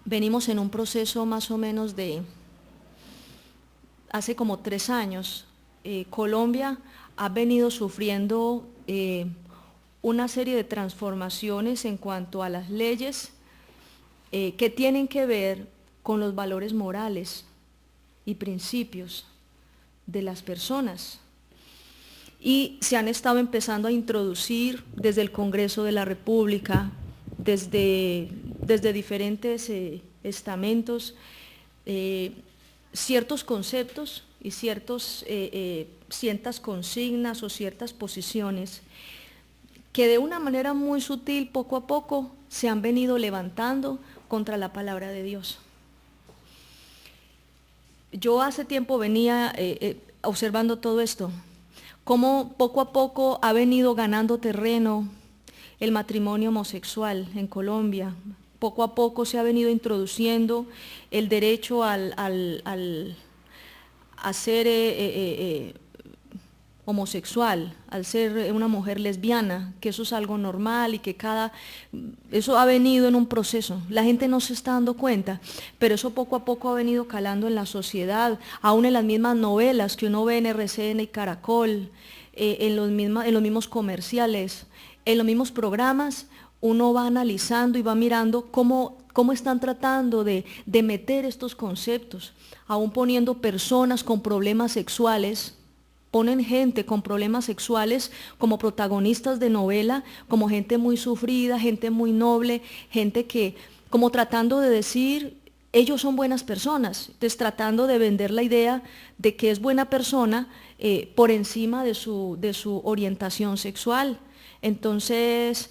venimos en un proceso más o menos de hace como 3 años. Colombia ha venido sufriendo una serie de transformaciones en cuanto a las leyes que tienen que ver con los valores morales y principios de las personas. Y se han estado empezando a introducir desde el Congreso de la República, desde diferentes estamentos, ciertos conceptos y ciertas consignas o ciertas posiciones que de una manera muy sutil, poco a poco, se han venido levantando contra la palabra de Dios. Yo hace tiempo venía observando todo esto, cómo poco a poco ha venido ganando terreno el matrimonio homosexual en Colombia. Poco a poco se ha venido introduciendo el derecho a ser homosexual, al ser una mujer lesbiana, que eso es algo normal y que eso ha venido en un proceso. La gente no se está dando cuenta, pero eso poco a poco ha venido calando en la sociedad, aún en las mismas novelas que uno ve en RCN y Caracol, en los mismos comerciales, en los mismos programas. Uno va analizando y va mirando cómo están tratando de meter estos conceptos, aún poniendo personas con problemas sexuales. Ponen gente con problemas sexuales como protagonistas de novela, como gente muy sufrida, gente muy noble, gente que, como tratando de decir, ellos son buenas personas, entonces tratando de vender la idea de que es buena persona por encima de su orientación sexual. Entonces,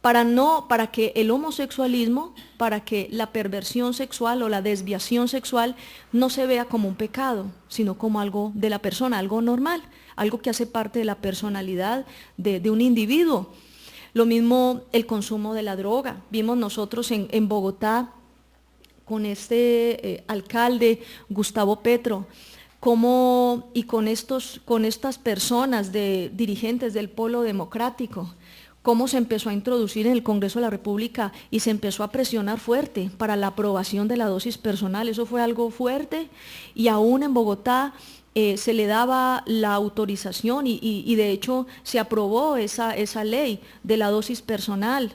para que el homosexualismo, para que la perversión sexual o la desviación sexual no se vea como un pecado, sino como algo de la persona, algo normal, algo que hace parte de la personalidad de un individuo. Lo mismo el consumo de la droga. Vimos nosotros en Bogotá con este alcalde Gustavo Petro, y con estas personas dirigentes del Polo Democrático, cómo se empezó a introducir en el Congreso de la República y se empezó a presionar fuerte para la aprobación de la dosis personal. Eso fue algo fuerte, y aún en Bogotá se le daba la autorización y de hecho se aprobó esa ley de la dosis personal.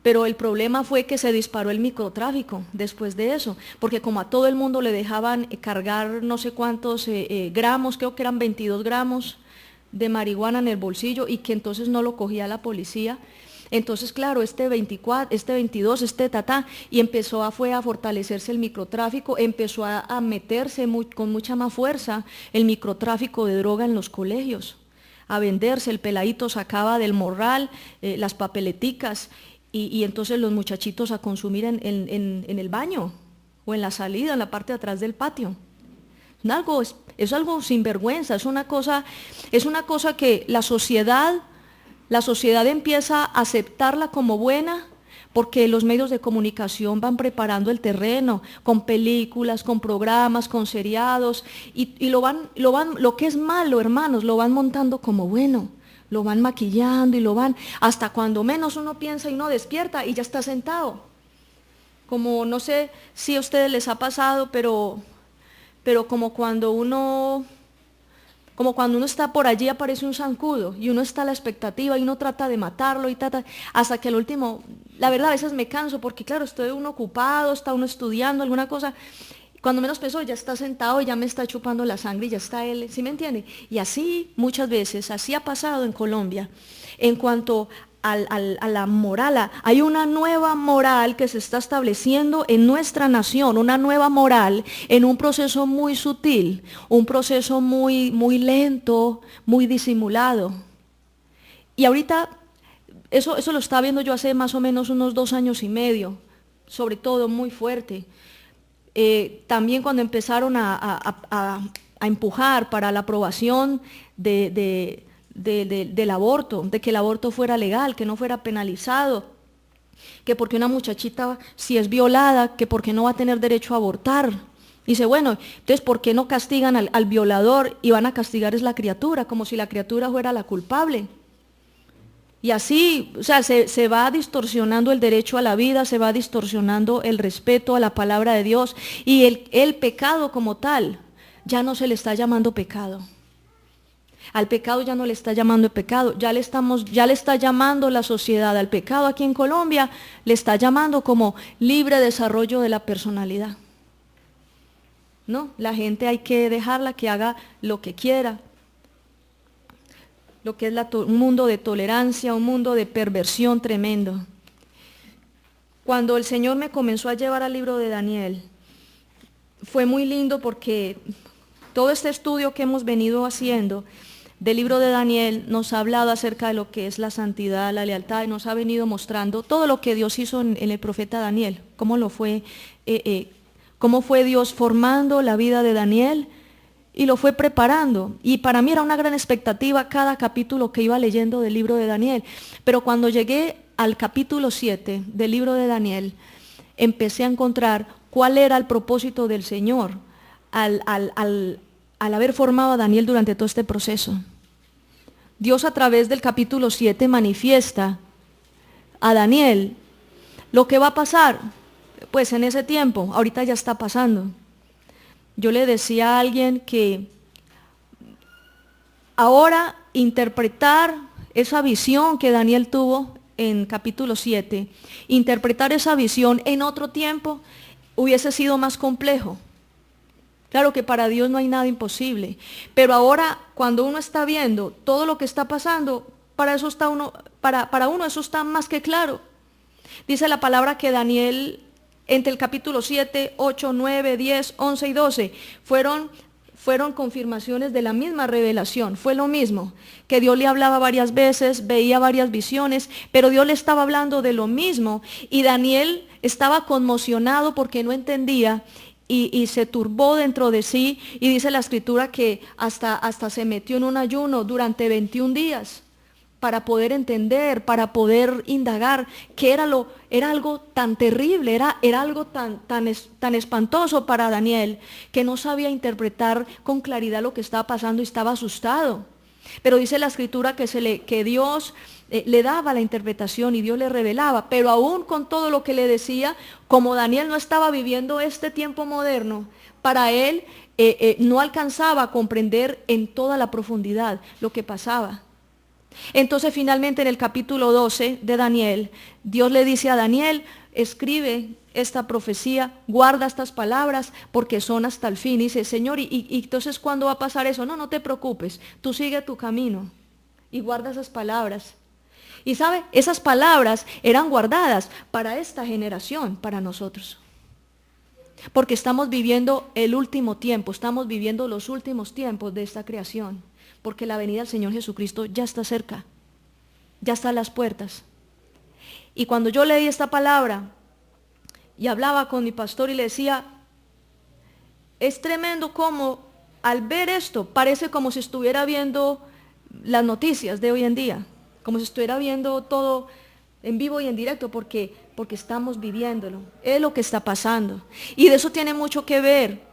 Pero el problema fue que se disparó el microtráfico después de eso, porque como a todo el mundo le dejaban cargar no sé cuántos gramos, creo que eran 22 gramos de marihuana en el bolsillo, y que entonces no lo cogía la policía. Entonces, claro, este 24, este 22, y fue a fortalecerse el microtráfico, empezó a meterse con mucha más fuerza el microtráfico de droga en los colegios, a venderse. El peladito sacaba del morral las papeleticas, y entonces los muchachitos a consumir en el baño, o en la salida, en la parte de atrás del patio. Es algo sinvergüenza, es una cosa que la sociedad empieza a aceptarla como buena, porque los medios de comunicación van preparando el terreno con películas, con programas, con seriados, y lo que es malo, hermanos, lo van montando como bueno, lo van maquillando y hasta cuando menos uno piensa y uno despierta y ya está sentado. Como no sé si a ustedes les ha pasado, pero como cuando uno está por allí, aparece un zancudo y uno está a la expectativa y uno trata de matarlo hasta que al último, la verdad a veces me canso, porque claro, estoy uno ocupado, está uno estudiando alguna cosa, cuando menos pensó ya está sentado, ya me está chupando la sangre y ya está él, ¿sí me entiende? Y así muchas veces, así ha pasado en Colombia. En cuanto a la moral, hay una nueva moral que se está estableciendo en nuestra nación, una nueva moral en un proceso muy sutil, un proceso muy, muy lento, muy disimulado. Y ahorita, eso lo estaba viendo yo hace más o menos unos 2 años y medio, sobre todo muy fuerte. También cuando empezaron a empujar para la aprobación del aborto, de que el aborto fuera legal, que no fuera penalizado, que porque una muchachita, si es violada, que porque no va a tener derecho a abortar. Dice, bueno, entonces ¿por qué no castigan al violador y van a castigar es la criatura, como si la criatura fuera la culpable? Y así, o sea, se va distorsionando el derecho a la vida, se va distorsionando el respeto a la palabra de Dios y el pecado como tal ya no se le está llamando pecado. Al pecado ya no le está llamando pecado, ya le está llamando la sociedad al pecado aquí en Colombia, le está llamando como libre desarrollo de la personalidad. No, la gente hay que dejarla que haga lo que quiera. Lo que es un mundo de tolerancia, un mundo de perversión tremendo. Cuando el Señor me comenzó a llevar al libro de Daniel, fue muy lindo porque todo este estudio que hemos venido haciendo del libro de Daniel nos ha hablado acerca de lo que es la santidad, la lealtad, y nos ha venido mostrando todo lo que Dios hizo en el profeta Daniel, cómo fue Dios formando la vida de Daniel y lo fue preparando. Y para mí era una gran expectativa cada capítulo que iba leyendo del libro de Daniel. Pero cuando llegué al capítulo 7 del libro de Daniel, empecé a encontrar cuál era el propósito del Señor al haber formado a Daniel durante todo este proceso. Dios a través del capítulo 7 manifiesta a Daniel lo que va a pasar, pues en ese tiempo, ahorita ya está pasando. Yo le decía a alguien que ahora interpretar esa visión que Daniel tuvo en capítulo 7, interpretar esa visión en otro tiempo hubiese sido más complejo. Claro que para Dios no hay nada imposible, pero ahora cuando uno está viendo todo lo que está pasando, para uno eso está más que claro. Dice la palabra que Daniel, entre el capítulo 7, 8, 9, 10, 11 y 12, fueron confirmaciones de la misma revelación. Fue lo mismo, que Dios le hablaba varias veces, veía varias visiones, pero Dios le estaba hablando de lo mismo. Y Daniel estaba conmocionado porque no entendía y se turbó dentro de sí. Y dice la escritura que hasta se metió en un ayuno durante 21 días. Para poder entender, para poder indagar, que era algo tan terrible, era algo tan espantoso para Daniel, que no sabía interpretar con claridad lo que estaba pasando y estaba asustado. Pero dice la escritura que Dios le daba la interpretación y Dios le revelaba, pero aún con todo lo que le decía, como Daniel no estaba viviendo este tiempo moderno, para él no alcanzaba a comprender en toda la profundidad lo que pasaba. Entonces finalmente en el capítulo 12 de Daniel, Dios le dice a Daniel, escribe esta profecía, guarda estas palabras porque son hasta el fin. Y dice, Señor, ¿y entonces cuándo va a pasar eso? No, no te preocupes, tú sigue tu camino y guarda esas palabras. Y sabe, esas palabras eran guardadas para esta generación, para nosotros. Porque estamos viviendo el último tiempo, estamos viviendo los últimos tiempos de esta creación. Porque la venida del Señor Jesucristo ya está cerca, ya está a las puertas. Y cuando yo leí esta palabra y hablaba con mi pastor y le decía, es tremendo como al ver esto parece como si estuviera viendo las noticias de hoy en día, como si estuviera viendo todo en vivo y en directo, porque estamos viviéndolo, es lo que está pasando. Y de eso tiene mucho que ver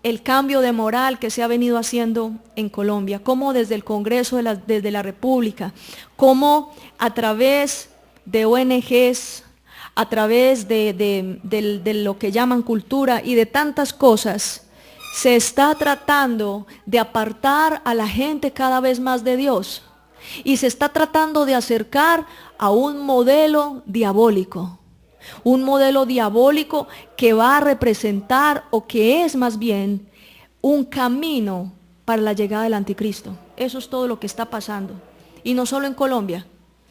el cambio de moral que se ha venido haciendo en Colombia, como desde el Congreso, desde la República, como a través de ONGs, a través de lo que llaman cultura y de tantas cosas, se está tratando de apartar a la gente cada vez más de Dios y se está tratando de acercar a un modelo diabólico. Un modelo diabólico que va a representar, o que es más bien, un camino para la llegada del anticristo. Eso es todo lo que está pasando. Y no solo en Colombia,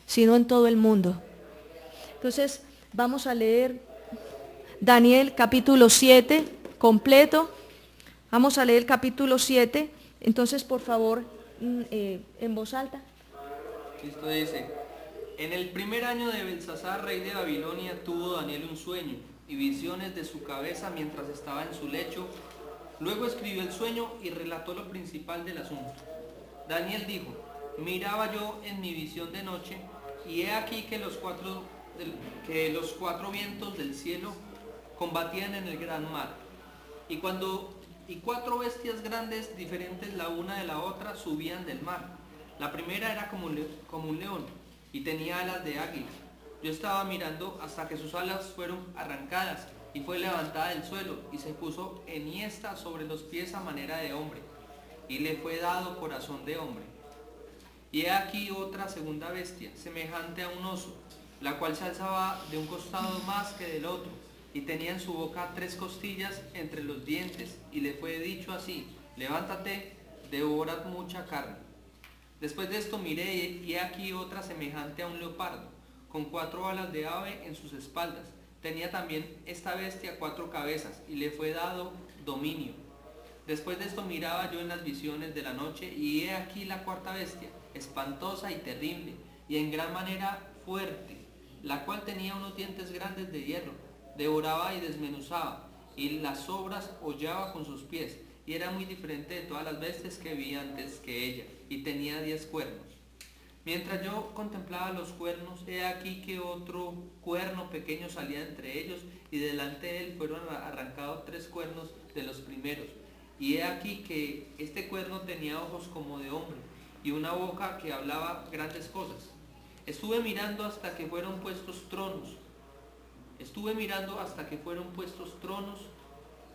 sino en todo el mundo. Entonces, vamos a leer Daniel capítulo 7 completo. Vamos a leer el capítulo 7. Entonces, por favor, en voz alta. Cristo dice: en el primer año de Belsasar, rey de Babilonia, tuvo Daniel un sueño y visiones de su cabeza mientras estaba en su lecho. Luego escribió el sueño y relató lo principal del asunto. Daniel dijo: miraba yo en mi visión de noche, y he aquí que los cuatro vientos del cielo combatían en el gran mar. Y cuatro bestias grandes, diferentes la una de la otra, subían del mar. La primera era como un león, y tenía alas de águila. Yo estaba mirando hasta que sus alas fueron arrancadas y fue levantada del suelo y se puso enhiesta sobre los pies a manera de hombre y le fue dado corazón de hombre. Y he aquí otra segunda bestia, semejante a un oso, la cual se alzaba de un costado más que del otro, y tenía en su boca 3 costillas entre los dientes, y le fue dicho así: levántate, devora mucha carne. Después de esto miré, y he aquí otra semejante a un leopardo, con 4 alas de ave en sus espaldas. Tenía también esta bestia 4 cabezas, y le fue dado dominio. Después de esto miraba yo en las visiones de la noche, y he aquí la 4ª bestia, espantosa y terrible, y en gran manera fuerte, la cual tenía unos dientes grandes de hierro, devoraba y desmenuzaba, y las sobras hollaba con sus pies, y era muy diferente de todas las bestias que vi antes que ella, y tenía 10 cuernos. Mientras yo contemplaba los cuernos, he aquí que otro cuerno pequeño salía entre ellos, y delante de él fueron arrancados 3 cuernos de los primeros. Y he aquí que este cuerno tenía ojos como de hombre, y una boca que hablaba grandes cosas. Estuve mirando hasta que fueron puestos tronos,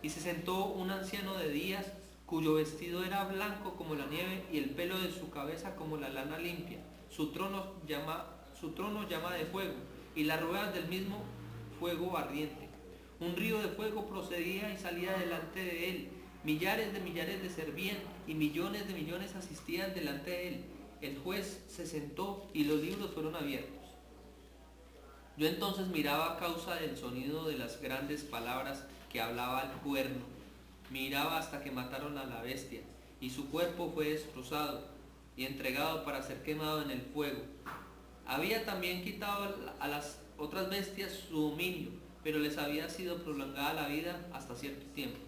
y se sentó un anciano de días, cuyo vestido era blanco como la nieve, y el pelo de su cabeza como la lana limpia. Su trono llama de fuego, y las ruedas del mismo fuego ardiente. Un río de fuego procedía y salía delante de él. Millares le servían, y millones de millones asistían delante de él. El juez se sentó y los libros fueron abiertos. Yo entonces miraba a causa del sonido de las grandes palabras que hablaba el cuerno. Miraba hasta que mataron a la bestia, y su cuerpo fue destrozado y entregado para ser quemado en el fuego. Había también quitado a las otras bestias su dominio, pero les había sido prolongada la vida hasta cierto tiempo.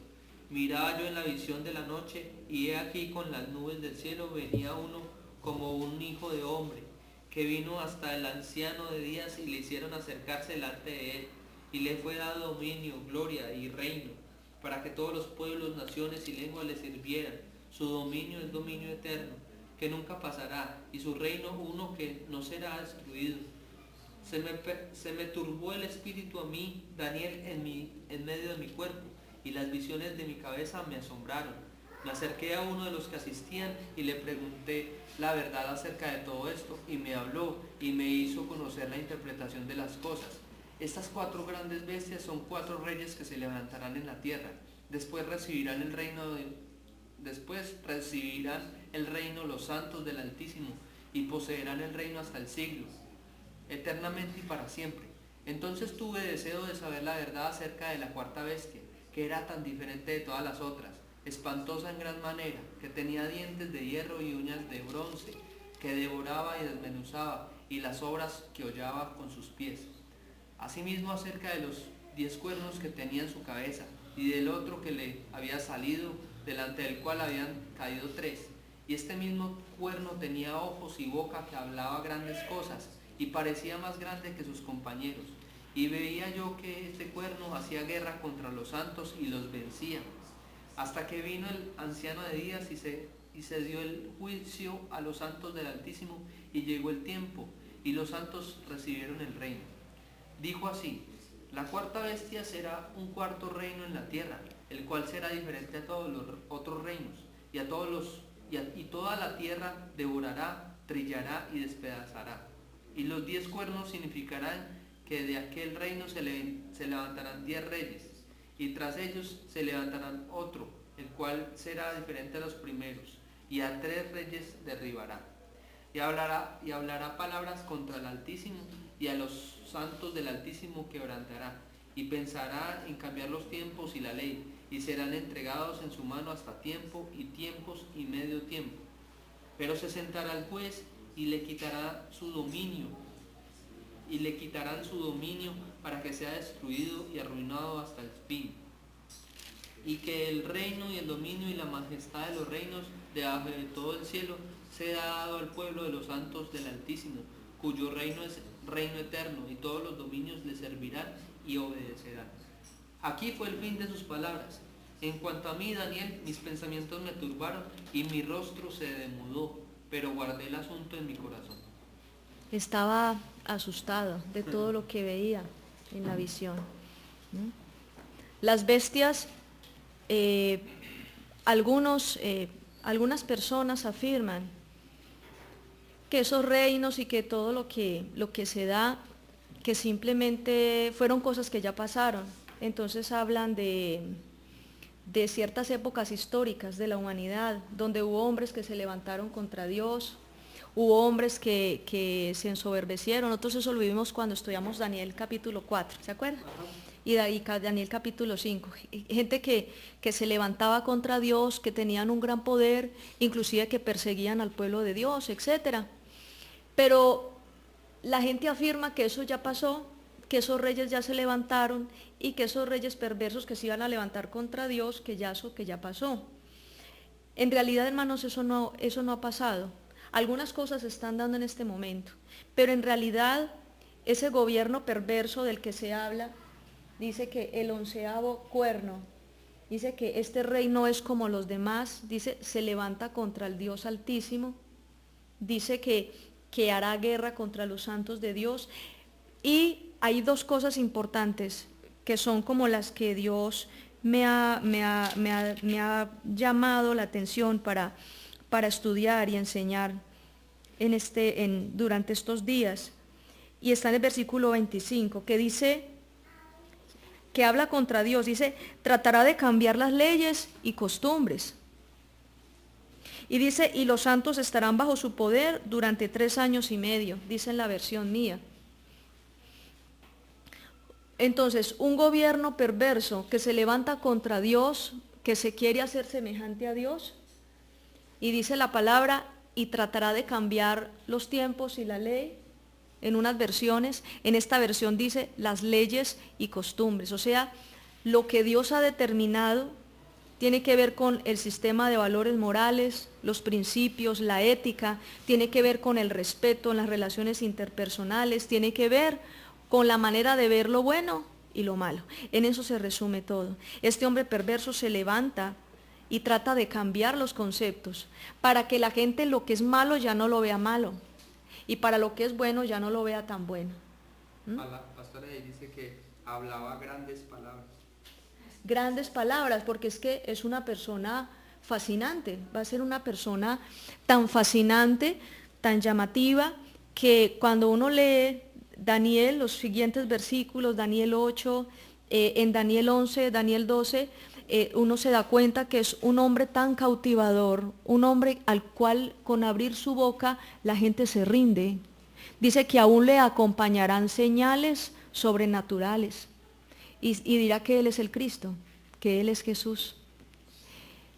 Miraba yo en la visión de la noche, y he aquí con las nubes del cielo venía uno como un hijo de hombre, que vino hasta el anciano de días, y le hicieron acercarse delante de él, y le fue dado dominio, gloria y reino, para que todos los pueblos, naciones y lenguas le sirvieran. Su dominio es dominio eterno, que nunca pasará, y su reino uno que no será destruido. Se me turbó el espíritu a mí, Daniel, en medio de mi cuerpo, y las visiones de mi cabeza me asombraron. Me acerqué a uno de los que asistían y le pregunté la verdad acerca de todo esto, y me habló y me hizo conocer la interpretación de las cosas. Estas 4 grandes bestias son 4 reyes que se levantarán en la tierra. Después recibirán el reino los santos del Altísimo, y poseerán el reino hasta el siglo, eternamente y para siempre. Entonces tuve deseo de saber la verdad acerca de la 4ª bestia, que era tan diferente de todas las otras, espantosa en gran manera, que tenía dientes de hierro y uñas de bronce, que devoraba y desmenuzaba, y las obras que hollaba con sus pies. Asimismo acerca de los 10 cuernos que tenía en su cabeza, y del otro que le había salido, delante del cual habían caído 3. Y este mismo cuerno tenía ojos y boca que hablaba grandes cosas, y parecía más grande que sus compañeros. Y veía yo que este cuerno hacía guerra contra los santos y los vencía, hasta que vino el anciano de días y se dio el juicio a los santos del Altísimo, y llegó el tiempo, y los santos recibieron el reino. Dijo así: la 4ª bestia será un 4º reino en la tierra, el cual será diferente a todos los otros reinos, y toda la tierra devorará, trillará y despedazará. Y los 10 cuernos significarán que de aquel reino se levantarán 10 reyes, y tras ellos se levantarán otro, el cual será diferente a los primeros, y a 3 reyes derribará. Y hablará palabras contra el Altísimo, y a los santos del Altísimo quebrantará, y pensará en cambiar los tiempos y la ley, y serán entregados en su mano hasta tiempo y tiempos y medio tiempo. Pero se sentará el juez y le quitará su dominio, y le quitarán su dominio para que sea destruido y arruinado hasta el fin. Y que el reino y el dominio y la majestad de los reinos debajo de todo el cielo sea dado al pueblo de los santos del Altísimo, cuyo reino es reino eterno, y todos los dominios le servirán y obedecerán. Aquí fue el fin de sus palabras. En cuanto a mí, Daniel, mis pensamientos me turbaron y mi rostro se demudó, pero guardé el asunto en mi corazón. estaba asustado de todo lo que veía en la visión. ¿No? Las bestias, algunas personas afirman que esos reinos y que todo lo que se da, que simplemente fueron cosas que ya pasaron. Entonces hablan de ciertas épocas históricas de la humanidad, donde hubo hombres que se levantaron contra Dios, hubo hombres que se ensoberbecieron. Nosotros eso lo vivimos cuando estudiamos Daniel capítulo 4, ¿se acuerdan? Y Daniel capítulo 5, gente que se levantaba contra Dios, que tenían un gran poder, inclusive que perseguían al pueblo de Dios, etc. Pero la gente afirma que eso ya pasó, que esos reyes ya se levantaron y que esos reyes perversos que se iban a levantar contra Dios, que ya pasó. En realidad, hermanos, eso no ha pasado. Algunas cosas se están dando en este momento, pero en realidad ese gobierno perverso del que se habla, dice que el 11º cuerno, dice que este rey no es como los demás, dice, se levanta contra el Dios Altísimo, dice que hará guerra contra los santos de Dios. Y hay dos cosas importantes que son como las que Dios me ha llamado la atención para estudiar y enseñar durante estos días. Y está en el versículo 25, que dice, que habla contra Dios, dice, tratará de cambiar las leyes y costumbres. Y dice, y los santos estarán bajo su poder durante 3 años y medio, dice en la versión mía. Entonces, un gobierno perverso que se levanta contra Dios, que se quiere hacer semejante a Dios, y dice la palabra, y tratará de cambiar los tiempos y la ley. En unas versiones, en esta versión dice las leyes y costumbres, o sea, lo que Dios ha determinado tiene que ver con el sistema de valores morales, los principios, la ética, tiene que ver con el respeto en las relaciones interpersonales, tiene que ver con la manera de ver lo bueno y lo malo. En eso se resume todo. Este hombre perverso se levanta y trata de cambiar los conceptos para que la gente lo que es malo ya no lo vea malo y para lo que es bueno ya no lo vea tan bueno. La pastora ahí dice que hablaba grandes palabras. Grandes palabras, porque es que es una persona fascinante, va a ser una persona tan fascinante, tan llamativa, que cuando uno lee Daniel, los siguientes versículos, Daniel 8, en Daniel 11, Daniel 12, uno se da cuenta que es un hombre tan cautivador, un hombre al cual con abrir su boca la gente se rinde. Dice que aún le acompañarán señales sobrenaturales y dirá que Él es el Cristo, que Él es Jesús.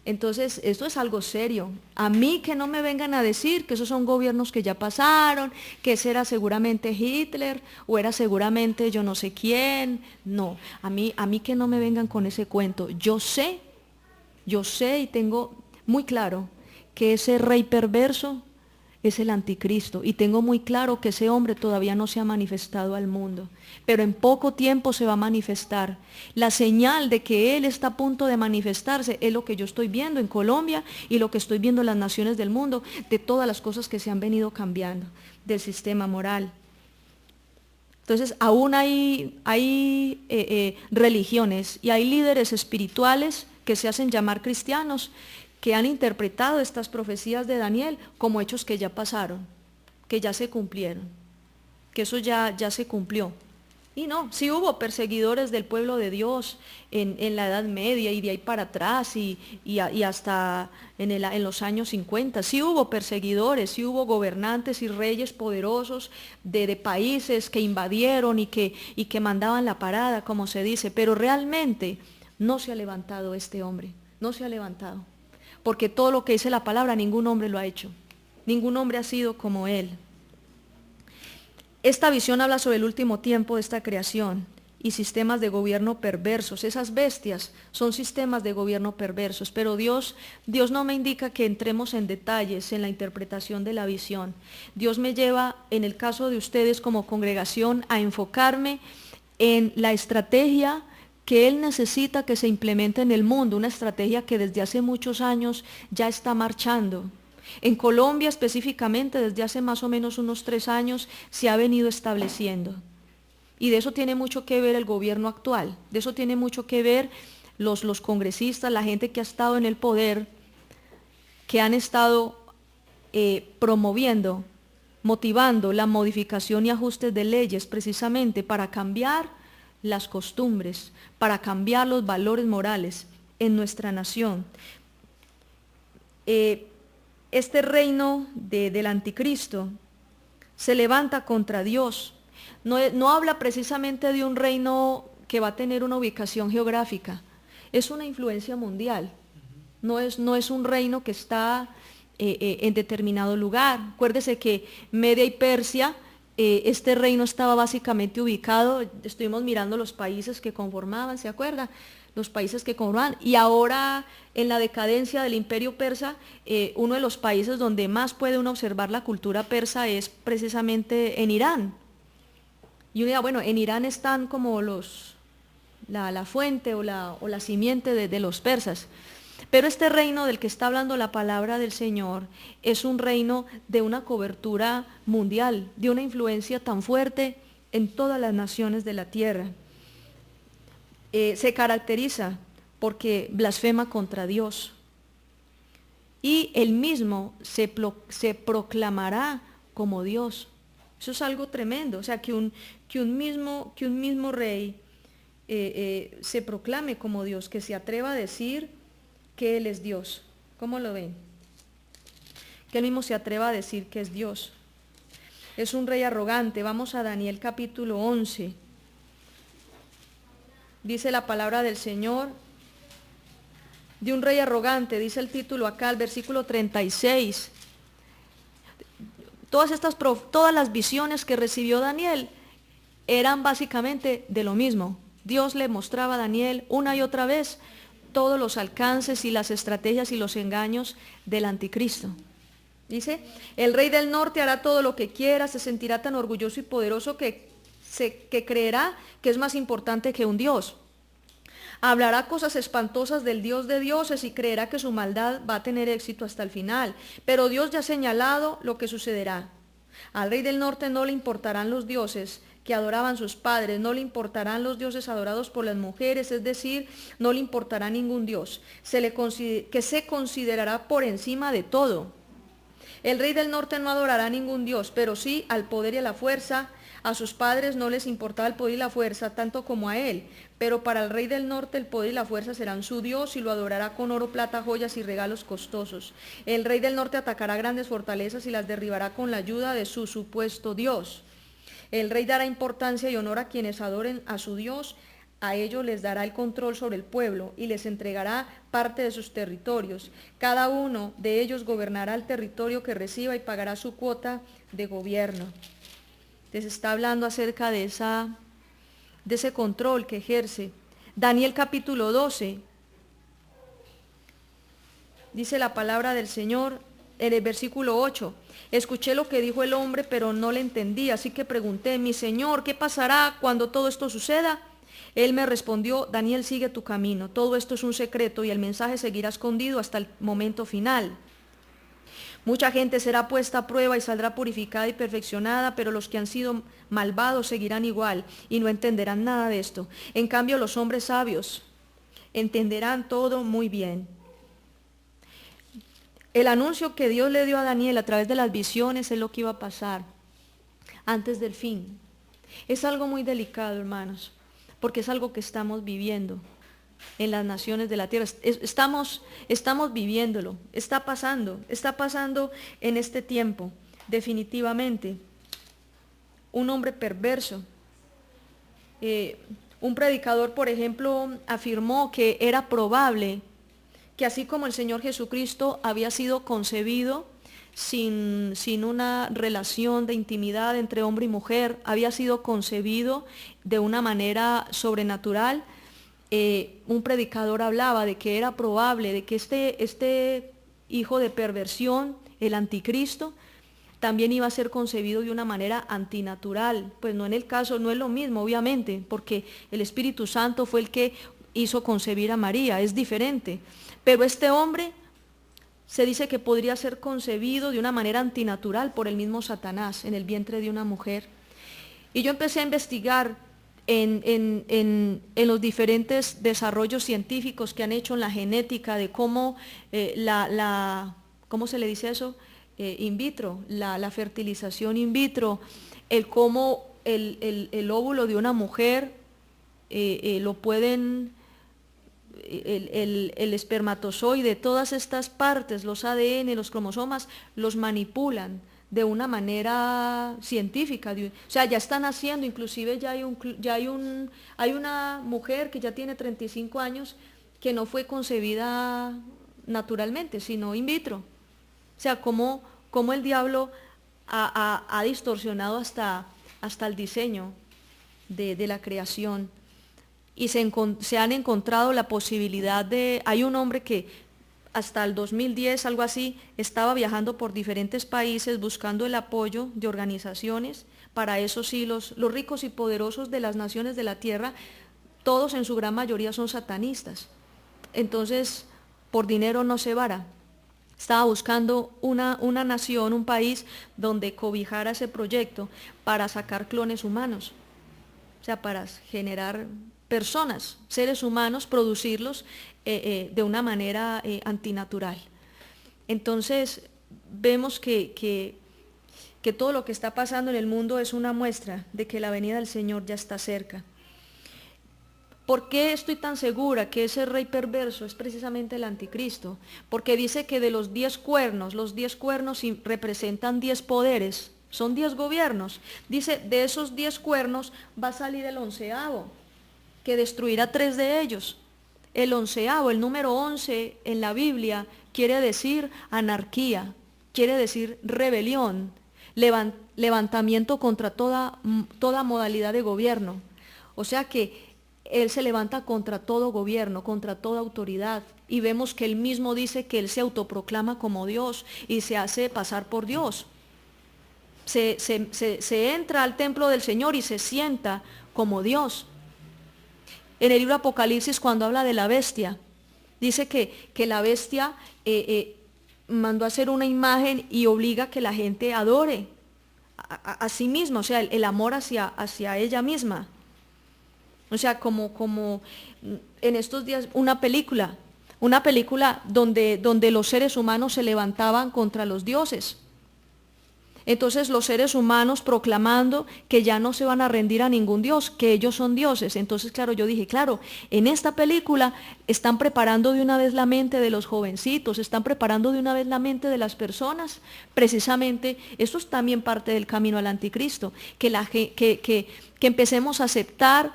Entonces, esto es algo serio. A mí que no me vengan a decir que esos son gobiernos que ya pasaron, que ese era seguramente Hitler o era seguramente yo no sé quién. No, a mí que no me vengan con ese cuento. Yo sé y tengo muy claro que ese rey perverso es el anticristo y tengo muy claro que ese hombre todavía no se ha manifestado al mundo, pero en poco tiempo se va a manifestar. La señal de que él está a punto de manifestarse es lo que yo estoy viendo en Colombia y lo que estoy viendo en las naciones del mundo, de todas las cosas que se han venido cambiando del sistema moral. Entonces aún hay religiones y hay líderes espirituales que se hacen llamar cristianos, que han interpretado estas profecías de Daniel como hechos que ya pasaron, que ya se cumplieron, que eso ya se cumplió. Y no, sí hubo perseguidores del pueblo de Dios en la Edad Media y de ahí para atrás y hasta en los años 50. Sí hubo perseguidores, sí hubo gobernantes y reyes poderosos de países que invadieron y que mandaban la parada, como se dice, pero realmente no se ha levantado este hombre, no se ha levantado. Porque todo lo que dice la palabra, ningún hombre lo ha hecho. Ningún hombre ha sido como él. Esta visión habla sobre el último tiempo de esta creación y sistemas de gobierno perversos. Esas bestias son sistemas de gobierno perversos, pero Dios no me indica que entremos en detalles en la interpretación de la visión. Dios me lleva, en el caso de ustedes como congregación, a enfocarme en la estrategia que Él necesita que se implemente en el mundo, una estrategia que desde hace muchos años ya está marchando. En Colombia específicamente, desde hace más o menos unos 3 años, se ha venido estableciendo. Y de eso tiene mucho que ver el gobierno actual, de eso tiene mucho que ver los congresistas, la gente que ha estado en el poder, que han estado promoviendo, motivando la modificación y ajustes de leyes precisamente para cambiar las costumbres, para cambiar los valores morales en nuestra nación. Este reino del anticristo se levanta contra Dios. No habla precisamente de un reino que va a tener una ubicación geográfica, es una influencia mundial, no es un reino que está en determinado lugar. Acuérdese que Media y Persia, este reino estaba básicamente ubicado, estuvimos mirando los países que conformaban, ¿se acuerda? Los países que conformaban, y ahora en la decadencia del imperio persa, uno de los países donde más puede uno observar la cultura persa es precisamente en Irán. Y uno dirá, bueno, en Irán están como la fuente o la simiente de los persas. Pero este reino del que está hablando la palabra del Señor es un reino de una cobertura mundial, de una influencia tan fuerte en todas las naciones de la tierra. Se caracteriza porque blasfema contra Dios. Y él mismo se proclamará como Dios. Eso es algo tremendo, o sea, que un mismo rey se proclame como Dios, que se atreva a decir que Él es Dios. ¿Cómo lo ven? Que Él mismo se atreva a decir que es Dios. Es un rey arrogante. Vamos a Daniel capítulo 11. Dice la palabra del Señor, de un rey arrogante, dice el título acá, el versículo 36. Todas las visiones que recibió Daniel eran básicamente de lo mismo. Dios le mostraba a Daniel una y otra vez todos los alcances y las estrategias y los engaños del anticristo. Dice, el rey del norte hará todo lo que quiera, se sentirá tan orgulloso y poderoso que creerá que es más importante que un dios. Hablará cosas espantosas del Dios de dioses y creerá que su maldad va a tener éxito hasta el final. Pero Dios ya ha señalado lo que sucederá. Al rey del norte no le importarán los dioses que adoraban sus padres, no le importarán los dioses adorados por las mujeres, es decir, no le importará ningún dios, que se considerará por encima de todo. El rey del norte no adorará ningún dios, pero sí al poder y a la fuerza. A sus padres no les importaba el poder y la fuerza tanto como a él, pero para el rey del norte el poder y la fuerza serán su Dios y lo adorará con oro, plata, joyas y regalos costosos. El rey del norte atacará grandes fortalezas y las derribará con la ayuda de su supuesto Dios. El rey dará importancia y honor a quienes adoren a su Dios, a ellos les dará el control sobre el pueblo y les entregará parte de sus territorios. Cada uno de ellos gobernará el territorio que reciba y pagará su cuota de gobierno. Les está hablando acerca de ese control que ejerce. Daniel capítulo 12, dice la palabra del Señor en el versículo 8. Escuché lo que dijo el hombre, pero no le entendí, así que pregunté, mi Señor, ¿qué pasará cuando todo esto suceda? Él me respondió, Daniel, sigue tu camino, todo esto es un secreto y el mensaje seguirá escondido hasta el momento final. Mucha gente será puesta a prueba y saldrá purificada y perfeccionada, pero los que han sido malvados seguirán igual y no entenderán nada de esto. En cambio, los hombres sabios entenderán todo muy bien. El anuncio que Dios le dio a Daniel a través de las visiones es lo que iba a pasar antes del fin. Es algo muy delicado, hermanos, porque es algo que estamos viviendo en las naciones de la tierra. Estamos viviéndolo, está pasando en este tiempo, definitivamente. Un hombre perverso. Un predicador, por ejemplo, afirmó que era probable que así como el Señor Jesucristo había sido concebido sin una relación de intimidad entre hombre y mujer, había sido concebido de una manera sobrenatural, un predicador hablaba de que era probable de que este hijo de perversión, el anticristo, también iba a ser concebido de una manera antinatural. Pues no en el caso, no es lo mismo, obviamente, porque el Espíritu Santo fue el que hizo concebir a María, es diferente. Pero este hombre se dice que podría ser concebido de una manera antinatural por el mismo Satanás en el vientre de una mujer. Y yo empecé a investigar en los diferentes desarrollos científicos que han hecho en la genética de cómo ¿cómo se le dice eso? In vitro, la fertilización in vitro, el cómo el óvulo de una mujer lo pueden, el espermatozoide, todas estas partes, los ADN, los cromosomas, los manipulan de una manera científica, o sea, ya están haciendo, inclusive hay una mujer que ya tiene 35 años que no fue concebida naturalmente, sino in vitro. O sea, cómo el diablo ha distorsionado hasta el diseño de la creación. Y se han encontrado la posibilidad hay un hombre que hasta el 2010, algo así, estaba viajando por diferentes países buscando el apoyo de organizaciones. Para eso sí, los ricos y poderosos de las naciones de la tierra, todos en su gran mayoría son satanistas. Entonces, por dinero no se vara. Estaba buscando una nación, un país donde cobijara ese proyecto para sacar clones humanos, o sea, para generar personas, seres humanos, producirlos de una manera antinatural. Entonces, vemos que todo lo que está pasando en el mundo es una muestra de que la venida del Señor ya está cerca. ¿Por qué estoy tan segura que ese rey perverso es precisamente el anticristo? Porque dice que de los 10 cuernos representan 10 poderes, son 10 gobiernos. Dice, de esos 10 cuernos va a salir el 11º, que destruirá 3 de ellos. El 11º, el número 11 en la Biblia, quiere decir anarquía, quiere decir rebelión, levantamiento contra toda modalidad de gobierno. O sea que él se levanta contra todo gobierno, contra toda autoridad. Y vemos que él mismo dice que él se autoproclama como Dios y se hace pasar por Dios. Se entra al templo del Señor y se sienta como Dios. En el libro Apocalipsis, cuando habla de la bestia, dice que la bestia mandó a hacer una imagen y obliga a que la gente adore a sí misma, o sea, el amor hacia ella misma. O sea, como en estos días una película donde los seres humanos se levantaban contra los dioses. Entonces los seres humanos proclamando que ya no se van a rendir a ningún dios, que ellos son dioses. Entonces, claro, yo dije, claro, en esta película están preparando de una vez la mente de los jovencitos, están preparando de una vez la mente de las personas. Precisamente, eso es también parte del camino al anticristo, que empecemos a aceptar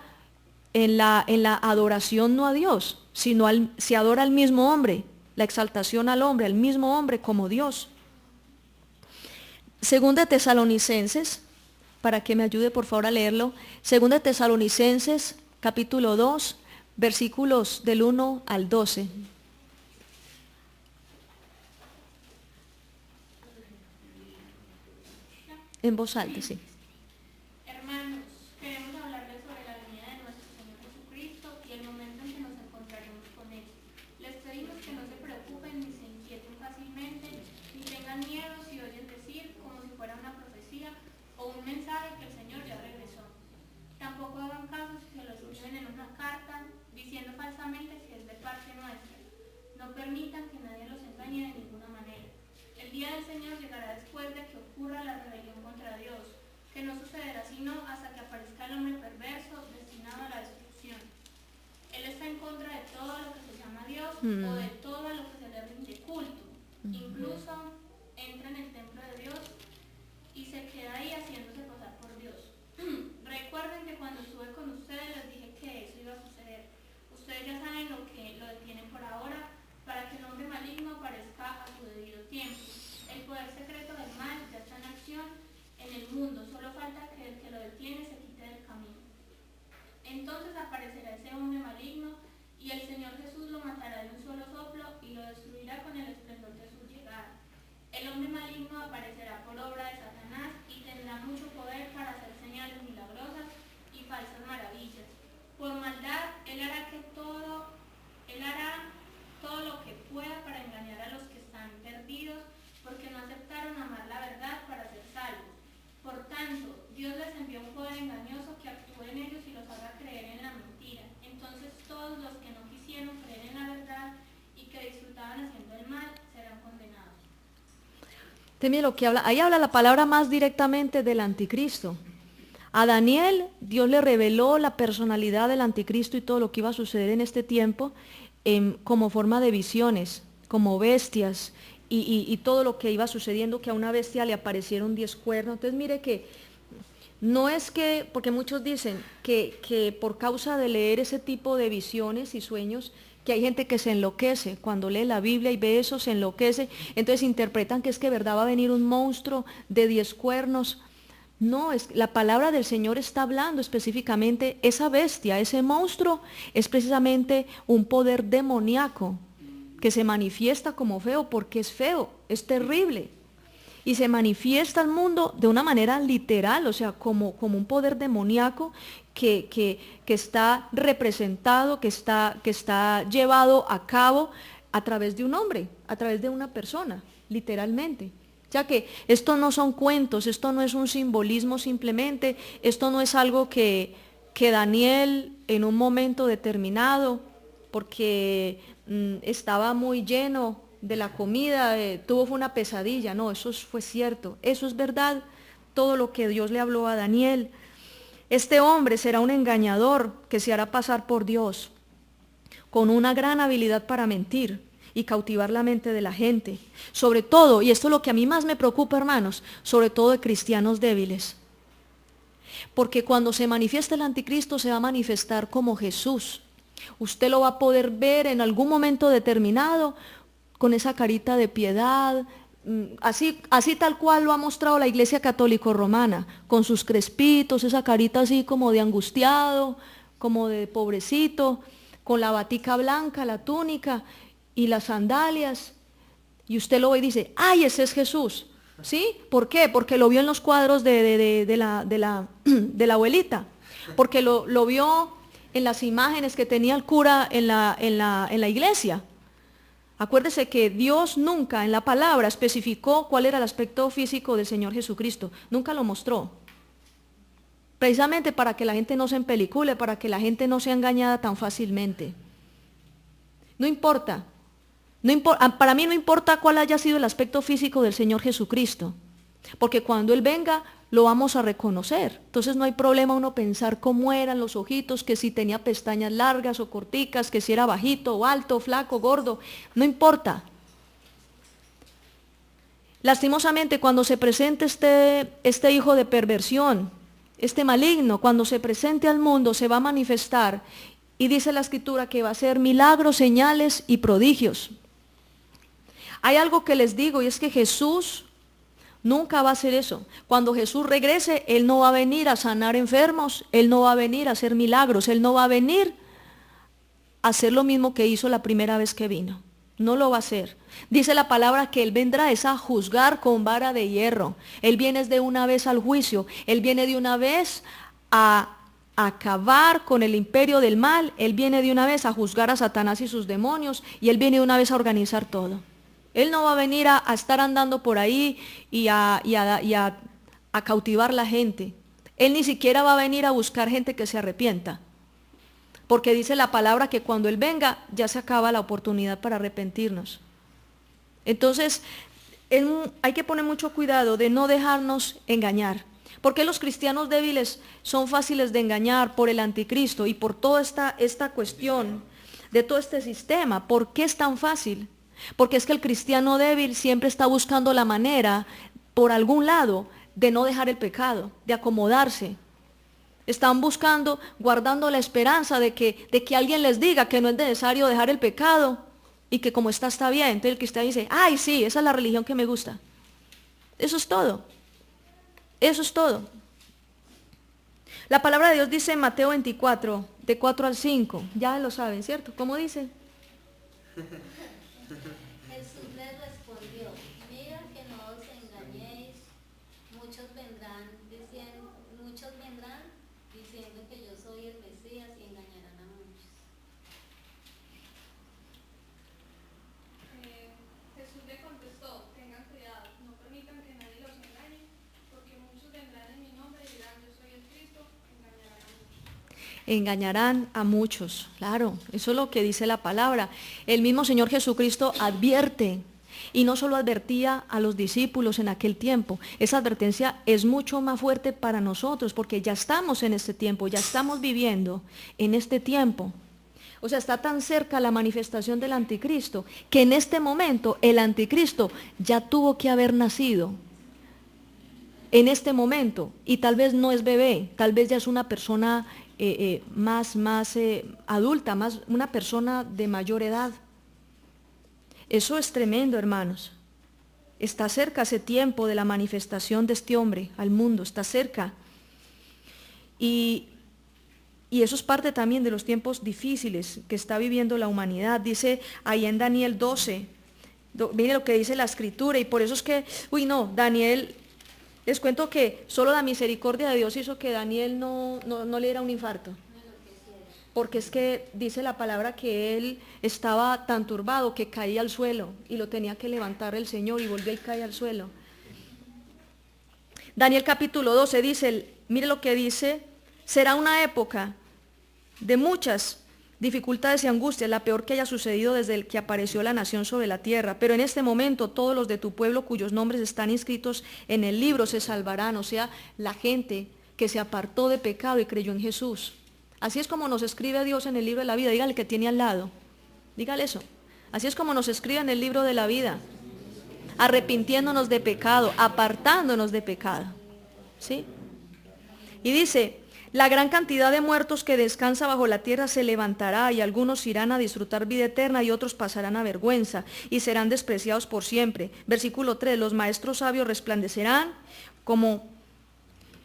en la adoración no a Dios, sino se adora al mismo hombre, la exaltación al hombre, al mismo hombre como Dios. Segunda de Tesalonicenses, para que me ayude por favor a leerlo, Segunda de Tesalonicenses, capítulo 2, versículos del 1 al 12. En voz alta, sí. Hermanos, queremos hablarles sobre la venida de nuestro Señor Jesucristo y el momento en que nos encontraremos con Él. Les pedimos que no se preocupen ni se inquieten fácilmente, ni tengan miedo si oyen decir, como si fuera una profecía o un mensaje, que el Señor ya regresó. Tampoco hagan caso si se los escriben en una carta, diciendo falsamente que es de parte nuestra. No permitan que nadie los engañe de ninguna manera. El día del Señor llegará después de que ocurra la rebelión contra Dios, que no sucederá sino hasta que aparezca el hombre perverso destinado a la destrucción. Él está en contra de todo lo que se llama Dios o de todo lo que se le rinde culto. Incluso entra en el templo de Dios y se queda ahí haciéndose pasar por Dios. Recuerden que cuando estuve con ustedes les dije que eso iba a suceder. Ustedes ya saben lo que lo detiene por ahora, para que el hombre maligno aparezca a su debido tiempo. El poder secreto del mal ya está en acción en el mundo, solo falta que el que lo detiene se quite del camino. Entonces aparecerá ese hombre maligno y el Señor Jesús lo matará de un solo soplo y lo destruirá con el esplendor de su llegada. El hombre maligno aparecerá por obra de Satanás y tendrá mucho poder para hacer señales milagrosas y falsas maravillas. Por maldad, él hará todo lo que pueda para engañar a los que están Entonces, mire lo que habla, ahí habla la palabra más directamente del anticristo. A Daniel, Dios le reveló la personalidad del anticristo y todo lo que iba a suceder en este tiempo como forma de visiones, como bestias y todo lo que iba sucediendo, que a una bestia le aparecieron 10 cuernos. Entonces mire que no es que, porque muchos dicen que por causa de leer ese tipo de visiones y sueños, que hay gente que se enloquece, cuando lee la Biblia y ve eso se enloquece, entonces interpretan que es que verdad va a venir un monstruo de 10 cuernos. No, la palabra del Señor está hablando específicamente, esa bestia, ese monstruo, es precisamente un poder demoníaco que se manifiesta como feo porque es feo, es terrible. Y se manifiesta al mundo de una manera literal, o sea, como un poder demoníaco que está representado, que está llevado a cabo a través de un hombre, a través de una persona, literalmente. O sea que esto no son cuentos, esto no es un simbolismo simplemente, esto no es algo que Daniel en un momento determinado, porque estaba muy lleno de la comida, fue una pesadilla. No, eso fue cierto, eso es verdad, todo lo que Dios le habló a Daniel. Este hombre será un engañador que se hará pasar por Dios, con una gran habilidad para mentir y cautivar la mente de la gente. Sobre todo, y esto es lo que a mí más me preocupa, hermanos, sobre todo de cristianos débiles. Porque cuando se manifiesta el anticristo se va a manifestar como Jesús. Usted lo va a poder ver en algún momento determinado con esa carita de piedad, así tal cual lo ha mostrado la Iglesia Católica Romana, con sus crespitos, esa carita así como de angustiado, como de pobrecito, con la batica blanca, la túnica y las sandalias, y usted lo ve y dice, ¡ay, ese es Jesús! ¿Sí? ¿Por qué? Porque lo vio en los cuadros de la abuelita, porque lo vio en las imágenes que tenía el cura en la iglesia. Acuérdese que Dios nunca en la palabra especificó cuál era el aspecto físico del Señor Jesucristo, nunca lo mostró. Precisamente para que la gente no se empelicule, para que la gente no sea engañada tan fácilmente. No importa. Para mí no importa cuál haya sido el aspecto físico del Señor Jesucristo, porque cuando Él venga lo vamos a reconocer. Entonces no hay problema uno pensar cómo eran los ojitos, que si tenía pestañas largas o corticas, que si era bajito o alto, flaco, gordo, no importa. Lastimosamente cuando se presente este hijo de perversión, este maligno, cuando se presente al mundo se va a manifestar, y dice la Escritura que va a ser milagros, señales y prodigios. Hay algo que les digo, y es que Jesús nunca va a hacer eso. Cuando Jesús regrese, Él no va a venir a sanar enfermos, Él no va a venir a hacer milagros, Él no va a venir a hacer lo mismo que hizo la primera vez que vino. No lo va a hacer. Dice la palabra que Él vendrá es a juzgar con vara de hierro. Él viene de una vez al juicio, Él viene de una vez a acabar con el imperio del mal, Él viene de una vez a juzgar a Satanás y sus demonios, y Él viene de una vez a organizar todo. Él no va a venir a estar andando por ahí y a cautivar la gente. Él ni siquiera va a venir a buscar gente que se arrepienta. Porque dice la palabra que cuando Él venga ya se acaba la oportunidad para arrepentirnos. Entonces hay que poner mucho cuidado de no dejarnos engañar. Porque los cristianos débiles son fáciles de engañar por el anticristo y por toda esta cuestión de todo este sistema. ¿Por qué es tan fácil? Porque es que el cristiano débil siempre está buscando la manera, por algún lado, de no dejar el pecado, de acomodarse. Están buscando, guardando la esperanza de que alguien les diga que no es necesario dejar el pecado y que como está bien. Entonces el cristiano dice, ¡ay, sí, esa es la religión que me gusta! Eso es todo. Eso es todo. La palabra de Dios dice en Mateo 24, de 4 al 5. Ya lo saben, ¿cierto? ¿Cómo dice? Jesús les respondió, mira que no os engañéis, muchos vendrán diciendo que yo soy el Mesías y engañarán a muchos. Jesús le contestó, tengan cuidado, no permitan que nadie los engañe, porque muchos vendrán en mi nombre y dirán, yo soy el Cristo, engañarán a muchos. Engañarán a muchos, claro, eso es lo que dice la palabra. El mismo Señor Jesucristo advierte Y no solo advertía a los discípulos en aquel tiempo, esa advertencia es mucho más fuerte para nosotros porque ya estamos en este tiempo, ya estamos viviendo en este tiempo. O sea, está tan cerca la manifestación del anticristo que en este momento el anticristo ya tuvo que haber nacido. En este momento, y tal vez no es bebé, tal vez ya es una persona más adulta, una persona de mayor edad. Eso es tremendo, hermanos. Está cerca ese tiempo de la manifestación de este hombre al mundo, está cerca. Y eso es parte también de los tiempos difíciles que está viviendo la humanidad. Dice ahí en Daniel 12, mire lo que dice la escritura, y por eso es que, Daniel, les cuento que solo la misericordia de Dios hizo que Daniel no le diera un infarto. Porque es que dice la palabra que él estaba tan turbado que caía al suelo y lo tenía que levantar el Señor y volvió y caía al suelo. Daniel capítulo 12 dice, mire lo que dice, será una época de muchas dificultades y angustias, la peor que haya sucedido desde el que apareció la nación sobre la tierra. Pero en este momento todos los de tu pueblo cuyos nombres están inscritos en el libro se salvarán, o sea, la gente que se apartó de pecado y creyó en Jesús. Así es como nos escribe Dios en el libro de la vida. Dígale que tiene al lado. Dígale eso. Así es como nos escribe en el libro de la vida. Arrepintiéndonos de pecado, apartándonos de pecado. ¿Sí? Y dice, la gran cantidad de muertos que descansa bajo la tierra se levantará y algunos irán a disfrutar vida eterna y otros pasarán a vergüenza y serán despreciados por siempre. Versículo 3, los maestros sabios resplandecerán como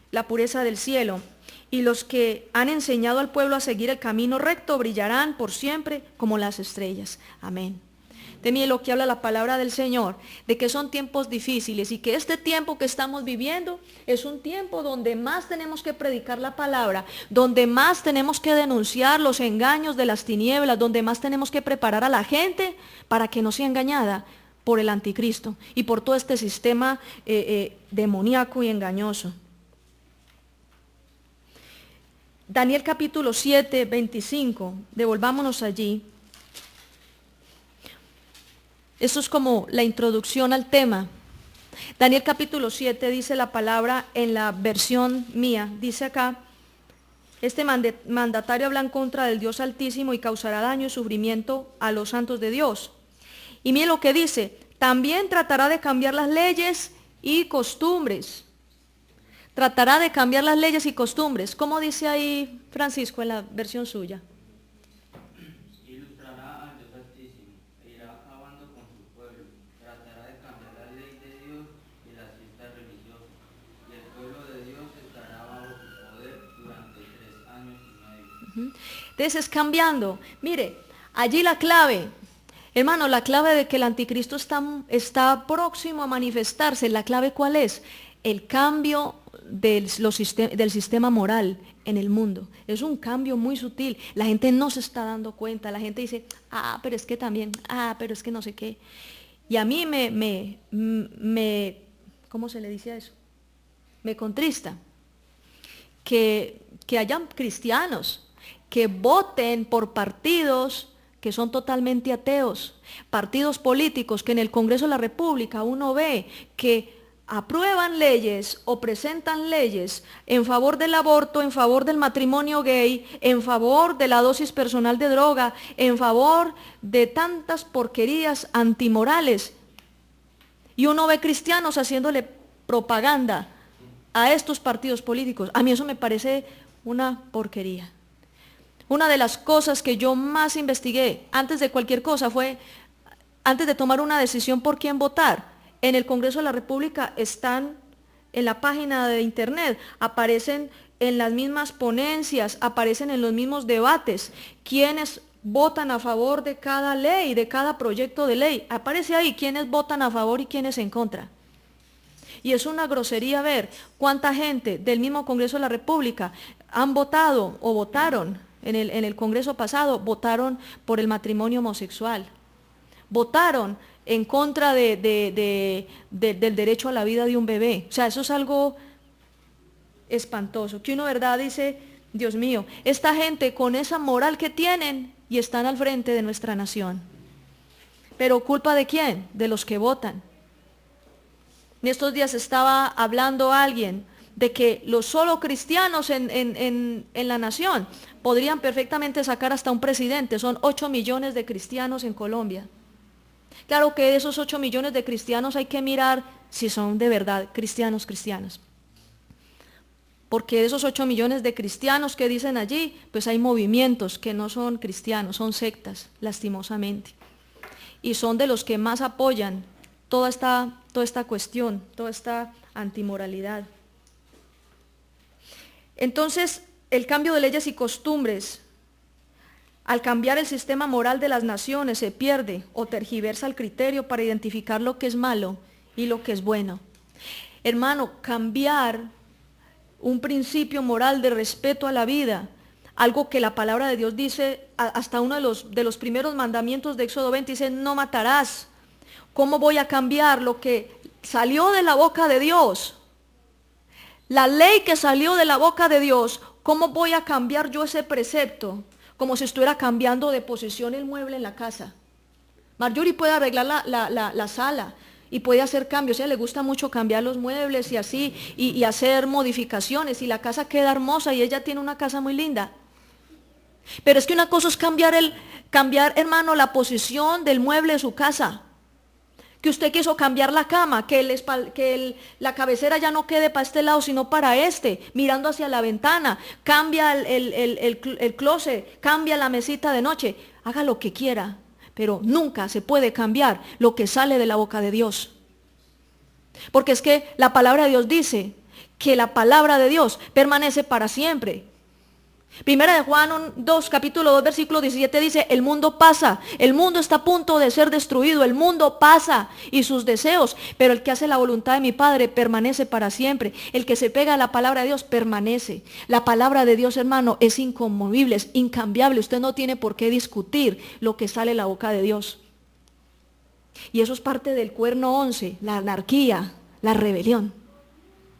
la pureza del cielo. Y los que han enseñado al pueblo a seguir el camino recto brillarán por siempre como las estrellas. Amén. De mí lo que habla la palabra del Señor, de que son tiempos difíciles y que este tiempo que estamos viviendo es un tiempo donde más tenemos que predicar la palabra, donde más tenemos que denunciar los engaños de las tinieblas, donde más tenemos que preparar a la gente para que no sea engañada por el anticristo y por todo este sistema demoníaco y engañoso. Daniel capítulo 7, 25, devolvámonos allí. Eso es como la introducción al tema. Daniel capítulo 7 dice la palabra en la versión mía, dice acá, este mandatario habla en contra del Dios Altísimo y causará daño y sufrimiento a los santos de Dios. Y mire lo que dice, también tratará de cambiar las leyes y costumbres. Tratará de cambiar las leyes y costumbres. ¿Cómo dice ahí Francisco en la versión suya? Ilustrará al Dios Altísimo e irá acabando con su pueblo. Tratará de cambiar la ley de Dios y las fiestas religiosas. Y el pueblo de Dios estará bajo su poder durante 3 años y medio. Entonces es cambiando. Mire, allí la clave. Hermano, la clave de que el anticristo está próximo a manifestarse, ¿la clave cuál es? El cambio del sistema moral en el mundo. Es un cambio muy sutil. La gente no se está dando cuenta. La gente dice, pero es que también, pero es que no sé qué. Y a mí ¿cómo se le dice a eso? Me contrista que hayan cristianos que voten por partidos que son totalmente ateos, partidos políticos que en el Congreso de la República uno ve que aprueban leyes o presentan leyes en favor del aborto, en favor del matrimonio gay, en favor de la dosis personal de droga, en favor de tantas porquerías antimorales. Y uno ve cristianos haciéndole propaganda a estos partidos políticos. A mí eso me parece una porquería. Una de las cosas que yo más investigué antes de cualquier cosa fue, antes de tomar una decisión por quién votar, en el Congreso de la República están en la página de internet, aparecen en las mismas ponencias, aparecen en los mismos debates, quienes votan a favor de cada ley, de cada proyecto de ley, aparece ahí quienes votan a favor y quienes en contra. Y es una grosería ver cuánta gente del mismo Congreso de la República han votado o votaron en el Congreso pasado, votaron por el matrimonio homosexual, votaron en contra del derecho a la vida de un bebé. O sea, eso es algo espantoso, que uno, ¿verdad?, dice, Dios mío, esta gente con esa moral que tienen y están al frente de nuestra nación. ¿Pero culpa de quién? De los que votan. En estos días estaba hablando alguien de que los solo cristianos en la nación podrían perfectamente sacar hasta un presidente. Son 8 millones de cristianos en Colombia. Claro que de esos 8 millones de cristianos hay que mirar si son de verdad cristianos. Porque de esos 8 millones de cristianos que dicen allí, pues hay movimientos que no son cristianos, son sectas, lastimosamente. Y son de los que más apoyan toda esta cuestión, toda esta antimoralidad. Entonces, el cambio de leyes y costumbres, al cambiar el sistema moral de las naciones, se pierde o tergiversa el criterio para identificar lo que es malo y lo que es bueno. Hermano, cambiar un principio moral de respeto a la vida, algo que la palabra de Dios dice, hasta uno de los primeros mandamientos de Éxodo 20 dice, no matarás. ¿Cómo voy a cambiar lo que salió de la boca de Dios? La ley que salió de la boca de Dios, ¿cómo voy a cambiar yo ese precepto? Como si estuviera cambiando de posición el mueble en la casa. Marjorie puede arreglar la sala y puede hacer cambios. A ella le gusta mucho cambiar los muebles y así, y hacer modificaciones, y la casa queda hermosa y ella tiene una casa muy linda. Pero es que una cosa es cambiar, hermano, la posición del mueble de su casa. Que usted quiso cambiar la cama, que la cabecera ya no quede para este lado, sino para este, mirando hacia la ventana. Cambia el closet, cambia la mesita de noche. Haga lo que quiera, pero nunca se puede cambiar lo que sale de la boca de Dios. Porque es que la palabra de Dios dice que la palabra de Dios permanece para siempre. Primera de Juan 2, capítulo 2, versículo 17 dice, el mundo pasa, el mundo está a punto de ser destruido, el mundo pasa y sus deseos, pero el que hace la voluntad de mi Padre permanece para siempre. El que se pega a la palabra de Dios permanece. La palabra de Dios, hermano, es inconmovible, es incambiable. Usted no tiene por qué discutir lo que sale de la boca de Dios. Y eso es parte del cuerno 11, la anarquía, la rebelión.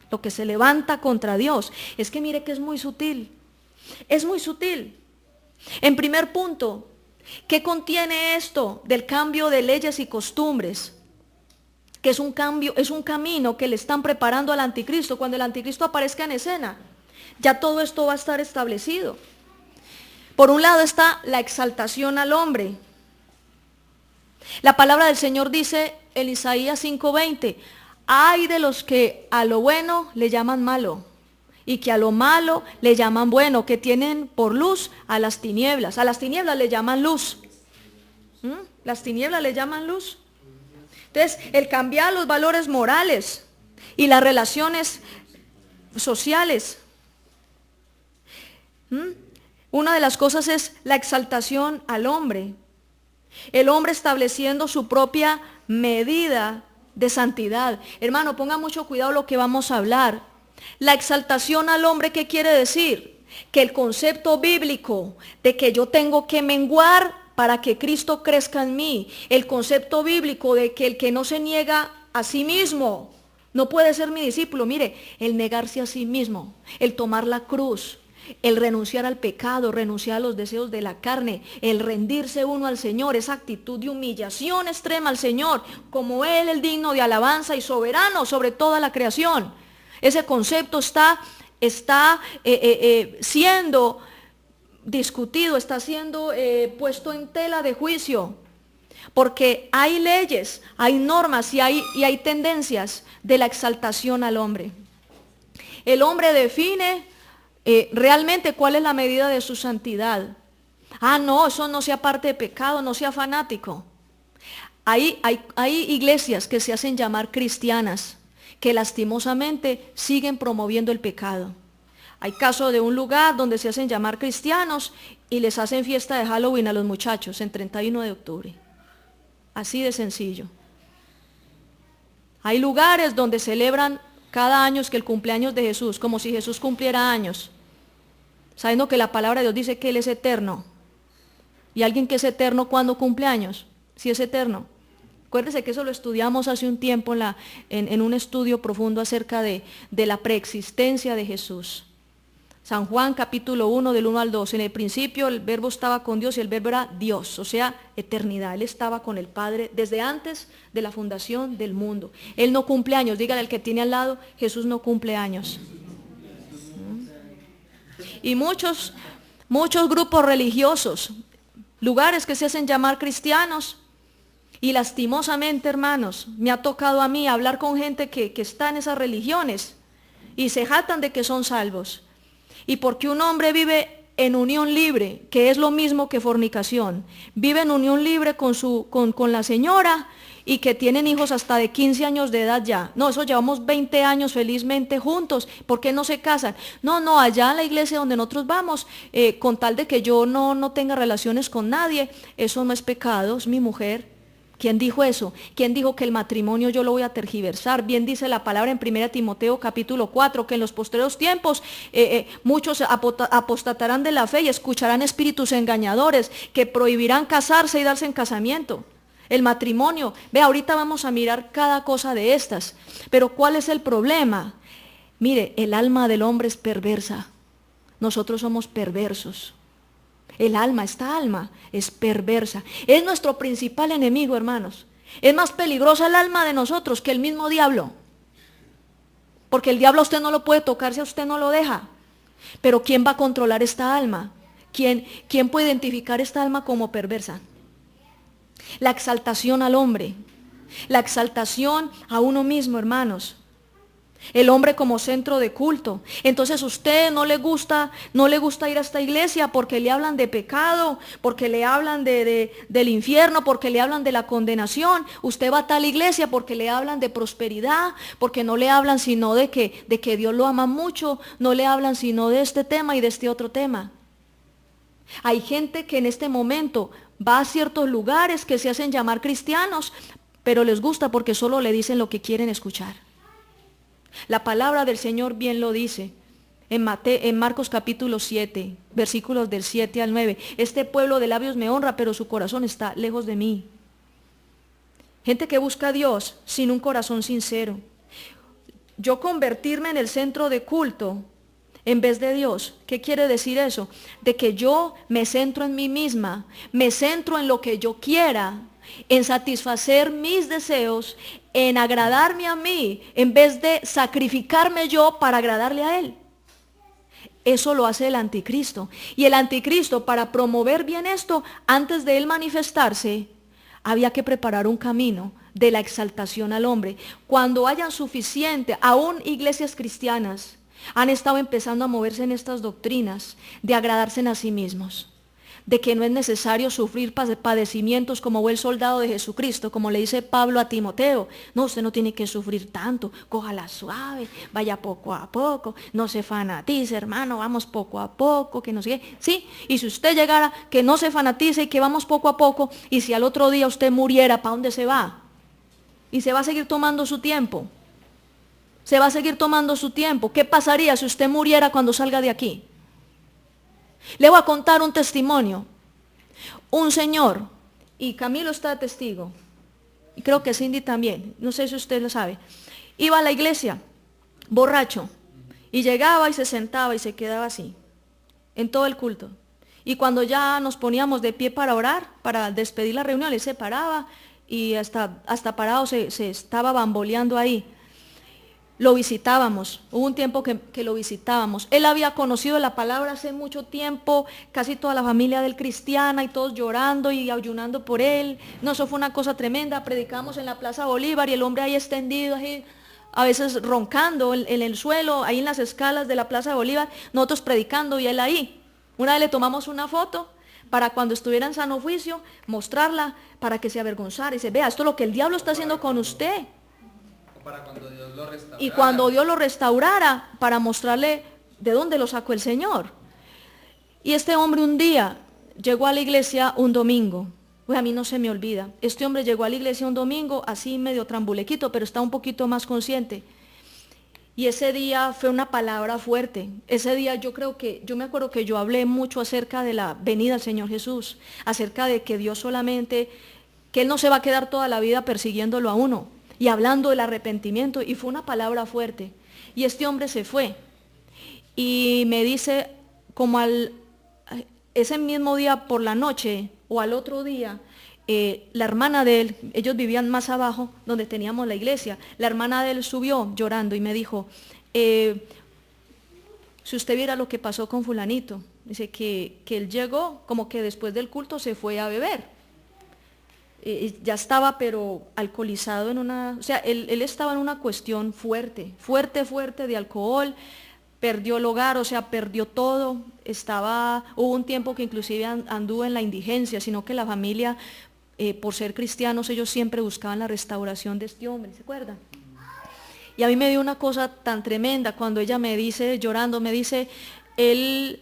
Lo que se levanta contra Dios. Es que mire que es muy sutil. Es muy sutil. En primer punto, ¿qué contiene esto del cambio de leyes y costumbres? Que es un cambio, es un camino que le están preparando al anticristo. Cuando el anticristo aparezca en escena, ya todo esto va a estar establecido. Por un lado está la exaltación al hombre. La palabra del Señor dice en Isaías 5:20, ay de los que a lo bueno le llaman malo, y que a lo malo le llaman bueno, que tienen por luz a las tinieblas. A las tinieblas le llaman luz. Las tinieblas le llaman luz. Entonces, el cambiar los valores morales y las relaciones sociales. Una de las cosas es la exaltación al hombre. El hombre estableciendo su propia medida de santidad. Hermano, ponga mucho cuidado lo que vamos a hablar. La exaltación al hombre, ¿qué quiere decir? Que el concepto bíblico de que yo tengo que menguar para que Cristo crezca en mí, el concepto bíblico de que el que no se niega a sí mismo no puede ser mi discípulo. Mire, el negarse a sí mismo, el tomar la cruz, el renunciar al pecado, renunciar a los deseos de la carne, el rendirse uno al Señor, esa actitud de humillación extrema al Señor, como Él, el digno de alabanza y soberano sobre toda la creación. Ese concepto está siendo discutido, está siendo puesto en tela de juicio, porque hay leyes, hay normas y hay tendencias de la exaltación al hombre. El hombre define realmente cuál es la medida de su santidad. Ah, no, eso no sea parte de pecado, no sea fanático. Hay iglesias que se hacen llamar cristianas, que lastimosamente siguen promoviendo el pecado. Hay casos de un lugar donde se hacen llamar cristianos y les hacen fiesta de Halloween a los muchachos en 31 de octubre. Así de sencillo. Hay lugares donde celebran cada año que el cumpleaños de Jesús, como si Jesús cumpliera años, sabiendo que la palabra de Dios dice que Él es eterno. ¿Y alguien que es eterno cuándo cumple años? Si es eterno. Acuérdese que eso lo estudiamos hace un tiempo en un estudio profundo acerca de la preexistencia de Jesús. San Juan capítulo 1 del 1 al 2. En el principio el verbo estaba con Dios y el verbo era Dios, o sea, eternidad. Él estaba con el Padre desde antes de la fundación del mundo. Él no cumple años. Dígale al que tiene al lado, Jesús no cumple años. Y muchos grupos religiosos, lugares que se hacen llamar cristianos, y lastimosamente, hermanos, me ha tocado a mí hablar con gente que está en esas religiones y se jactan de que son salvos. Y porque un hombre vive en unión libre, que es lo mismo que fornicación, vive en unión libre con la señora y que tienen hijos hasta de 15 años de edad ya. No, eso llevamos 20 años felizmente juntos. ¿Por qué no se casan? No, allá en la iglesia donde nosotros vamos, con tal de que yo no tenga relaciones con nadie, eso no es pecado, es mi mujer. ¿Quién dijo eso? ¿Quién dijo que el matrimonio yo lo voy a tergiversar? Bien dice la palabra en 1 Timoteo capítulo 4, que en los postreros tiempos muchos apostatarán de la fe y escucharán espíritus engañadores que prohibirán casarse y darse en casamiento. El matrimonio, ve, ahorita vamos a mirar cada cosa de estas, pero ¿cuál es el problema? Mire, el alma del hombre es perversa, nosotros somos perversos. Esta alma es perversa. Es nuestro principal enemigo, hermanos. Es más peligrosa el alma de nosotros que el mismo diablo. Porque el diablo a usted no lo puede tocar si a usted no lo deja. Pero ¿quién va a controlar esta alma? ¿Quién puede identificar esta alma como perversa? La exaltación al hombre. La exaltación a uno mismo, hermanos. El hombre como centro de culto. Entonces usted no le gusta ir a esta iglesia porque le hablan de pecado, porque le hablan del infierno, porque le hablan de la condenación. Usted va a tal iglesia porque le hablan de prosperidad, porque no le hablan sino de que Dios lo ama mucho, no le hablan sino de este tema y de este otro tema. Hay gente que en este momento va a ciertos lugares que se hacen llamar cristianos, pero les gusta porque solo le dicen lo que quieren escuchar. La palabra del Señor bien lo dice en Marcos capítulo 7, versículos del 7 al 9. Este pueblo de labios me honra, pero su corazón está lejos de mí. Gente que busca a Dios sin un corazón sincero. Yo convertirme en el centro de culto en vez de Dios. ¿Qué quiere decir eso? De que yo me centro en mí misma, me centro en lo que yo quiera, en satisfacer mis deseos, en agradarme a mí, en vez de sacrificarme yo para agradarle a Él. Eso lo hace el anticristo. Y el anticristo, para promover bien esto, antes de él manifestarse, había que preparar un camino de la exaltación al hombre. Cuando hayan suficiente, aún iglesias cristianas han estado empezando a moverse en estas doctrinas de agradarse a sí mismos, de que no es necesario sufrir padecimientos como buen soldado de Jesucristo, como le dice Pablo a Timoteo. No, usted no tiene que sufrir tanto, cójala suave, vaya poco a poco, no se fanatice, hermano, vamos poco a poco, que no sé qué. Sí, y si usted llegara, que no se fanatice y que vamos poco a poco, y si al otro día usted muriera, ¿para dónde se va? Y se va a seguir tomando su tiempo. Se va a seguir tomando su tiempo. ¿Qué pasaría si usted muriera cuando salga de aquí? Le voy a contar un testimonio. Un señor, y Camilo está de testigo, y creo que Cindy también, no sé si usted lo sabe, iba a la iglesia, borracho, y llegaba y se sentaba y se quedaba así, en todo el culto. Y cuando ya nos poníamos de pie para orar, para despedir la reunión, él se paraba y hasta parado se estaba bamboleando ahí. Lo visitábamos, hubo un tiempo que lo visitábamos. Él había conocido la palabra hace mucho tiempo, casi toda la familia de él cristiana y todos llorando y ayunando por él. No, eso fue una cosa tremenda. Predicamos en la Plaza Bolívar y el hombre ahí extendido, ahí, a veces roncando en el suelo, ahí en las escalas de la Plaza Bolívar, nosotros predicando y él ahí. Una vez le tomamos una foto para cuando estuviera en sano juicio, mostrarla para que se avergonzara y se vea, esto es lo que el diablo está haciendo con usted. Para cuando Dios lo restaurara. Y cuando Dios lo restaurara, para mostrarle de dónde lo sacó el Señor. Y este hombre un día llegó a la iglesia un domingo. Pues a mí no se me olvida. Este hombre llegó a la iglesia un domingo, así medio trambulequito, pero está un poquito más consciente. Y ese día fue una palabra fuerte. Ese día yo me acuerdo que yo hablé mucho acerca de la venida del Señor Jesús, acerca de que Dios solamente, que Él no se va a quedar toda la vida persiguiéndolo a uno. Y hablando del arrepentimiento, y fue una palabra fuerte. Y este hombre se fue. y me dice, como ese mismo día por la noche o al otro día, la hermana de él, ellos vivían más abajo donde teníamos la iglesia, la hermana de él subió llorando y me dijo, si usted viera lo que pasó con fulanito, dice que él llegó, como que después del culto se fue a beber, ya estaba pero alcoholizado o sea, él estaba en una cuestión fuerte de alcohol, perdió el hogar, o sea, perdió todo, hubo un tiempo que inclusive anduvo en la indigencia, sino que la familia, por ser cristianos, ellos siempre buscaban la restauración de este hombre, ¿se acuerdan? Y a mí me dio una cosa tan tremenda cuando ella me dice, llorando, me dice, él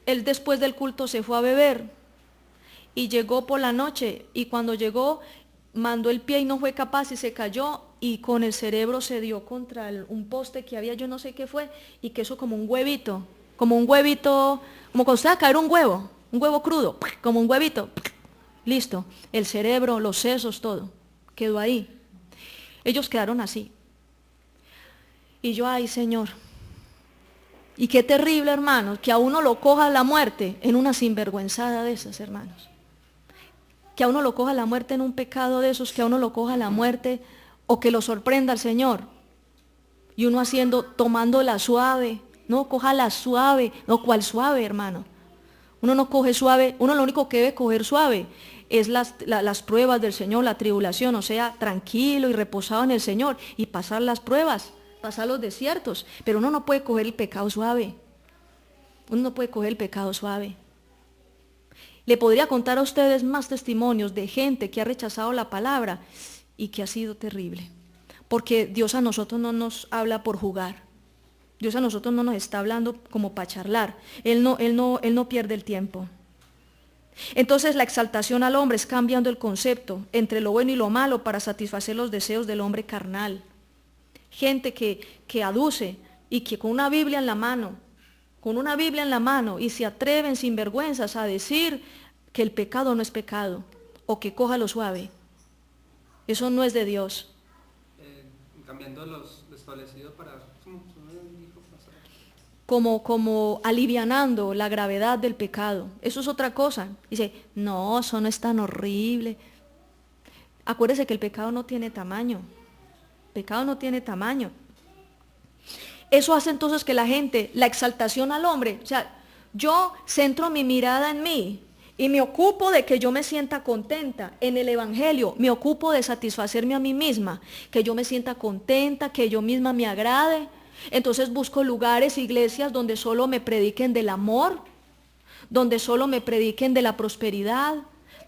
después del culto se fue a beber y llegó por la noche, y cuando llegó mandó el pie y no fue capaz y se cayó y con el cerebro se dio contra un poste que había, yo no sé qué fue, y que eso como un huevito, como cuando usted va a caer un huevo crudo, como un huevito, listo, el cerebro, los sesos, todo, quedó ahí. Ellos quedaron así. Y yo, ay Señor, y qué terrible, hermanos, que a uno lo coja la muerte en una sinvergüenzada de esas, hermanos. Que a uno lo coja la muerte en un pecado de esos, que a uno lo coja la muerte, o que lo sorprenda el Señor. Y uno tomándola suave, no, cójala suave, no, ¿cuál suave, hermano? Uno no coge suave, uno lo único que debe coger suave es las pruebas del Señor, la tribulación, o sea, tranquilo y reposado en el Señor, y pasar las pruebas, pasar los desiertos, pero uno no puede coger el pecado suave. Uno no puede coger el pecado suave. Le podría contar a ustedes más testimonios de gente que ha rechazado la palabra y que ha sido terrible. Porque Dios a nosotros no nos habla por jugar. Dios a nosotros no nos está hablando como para charlar. Él no pierde el tiempo. Entonces la exaltación al hombre es cambiando el concepto entre lo bueno y lo malo para satisfacer los deseos del hombre carnal. Gente que aduce y que con una Biblia en la mano, y se atreven sin vergüenzas a decir que el pecado no es pecado, o que coja lo suave. Eso no es de Dios. Cambiando lo establecido para... Como alivianando la gravedad del pecado. Eso es otra cosa. Dice, no, eso no es tan horrible. Acuérdese que el pecado no tiene tamaño. El pecado no tiene tamaño. Eso hace entonces que la exaltación al hombre, o sea, yo centro mi mirada en mí y me ocupo de que yo me sienta contenta en el Evangelio, me ocupo de satisfacerme a mí misma, que yo me sienta contenta, que yo misma me agrade. Entonces busco lugares, iglesias donde solo me prediquen del amor, donde solo me prediquen de la prosperidad,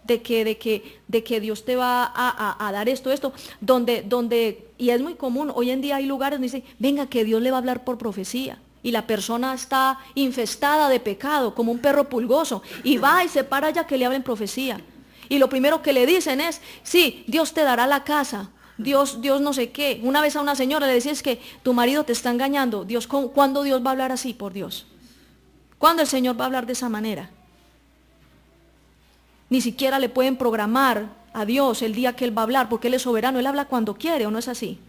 de que Dios te va a dar esto, donde, y es muy común, hoy en día hay lugares donde dicen, venga que Dios le va a hablar por profecía, y la persona está infestada de pecado, como un perro pulgoso, y va y se para ya que le hablen profecía, y lo primero que le dicen es, sí, Dios te dará la casa, Dios no sé qué. Una vez a una señora le decía, es que tu marido te está engañando. ¿Cuándo Dios va a hablar así, por Dios? ¿Cuándo el Señor va a hablar de esa manera? Ni siquiera le pueden programar a Dios el día que Él va a hablar, porque Él es soberano, Él habla cuando quiere, ¿o no es así?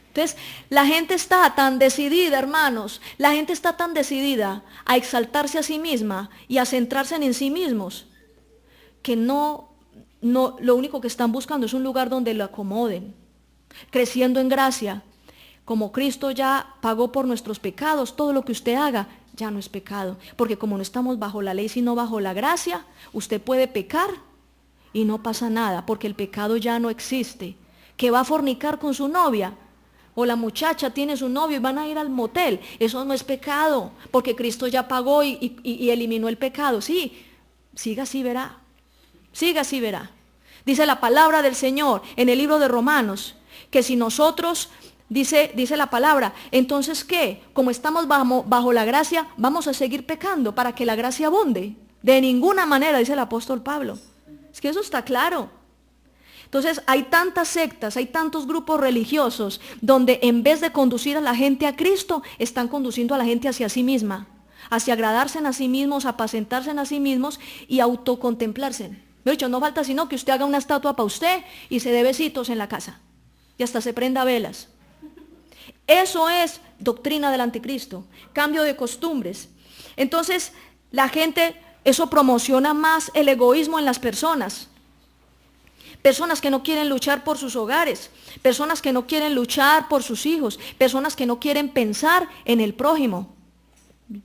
Entonces, la gente está tan decidida, hermanos, la gente está tan decidida a exaltarse a sí misma y a centrarse en sí mismos, que lo único que están buscando es un lugar donde lo acomoden, creciendo en gracia. Como Cristo ya pagó por nuestros pecados, todo lo que usted haga ya no es pecado, porque como no estamos bajo la ley sino bajo la gracia, usted puede pecar y no pasa nada, porque el pecado ya no existe. Que va a fornicar con su novia, o la muchacha tiene su novio y van a ir al motel, eso no es pecado, porque Cristo ya pagó y eliminó el pecado. Sí, siga así verá. Siga así verá. Dice la palabra del Señor en el libro de Romanos, que si nosotros, dice la palabra, entonces ¿qué? Como estamos bajo la gracia, vamos a seguir pecando para que la gracia abunde. De ninguna manera, dice el apóstol Pablo. Es que eso está claro. Entonces hay tantas sectas, hay tantos grupos religiosos donde en vez de conducir a la gente a Cristo, están conduciendo a la gente hacia sí misma, hacia agradarse en a sí mismos, apacentarse en a sí mismos y autocontemplarse. De hecho, no falta sino que usted haga una estatua para usted y se dé besitos en la casa. Y hasta se prenda velas. Eso es doctrina del anticristo, cambio de costumbres. Entonces, la gente, eso promociona más el egoísmo en las personas. Personas que no quieren luchar por sus hogares, personas que no quieren luchar por sus hijos, personas que no quieren pensar en el prójimo.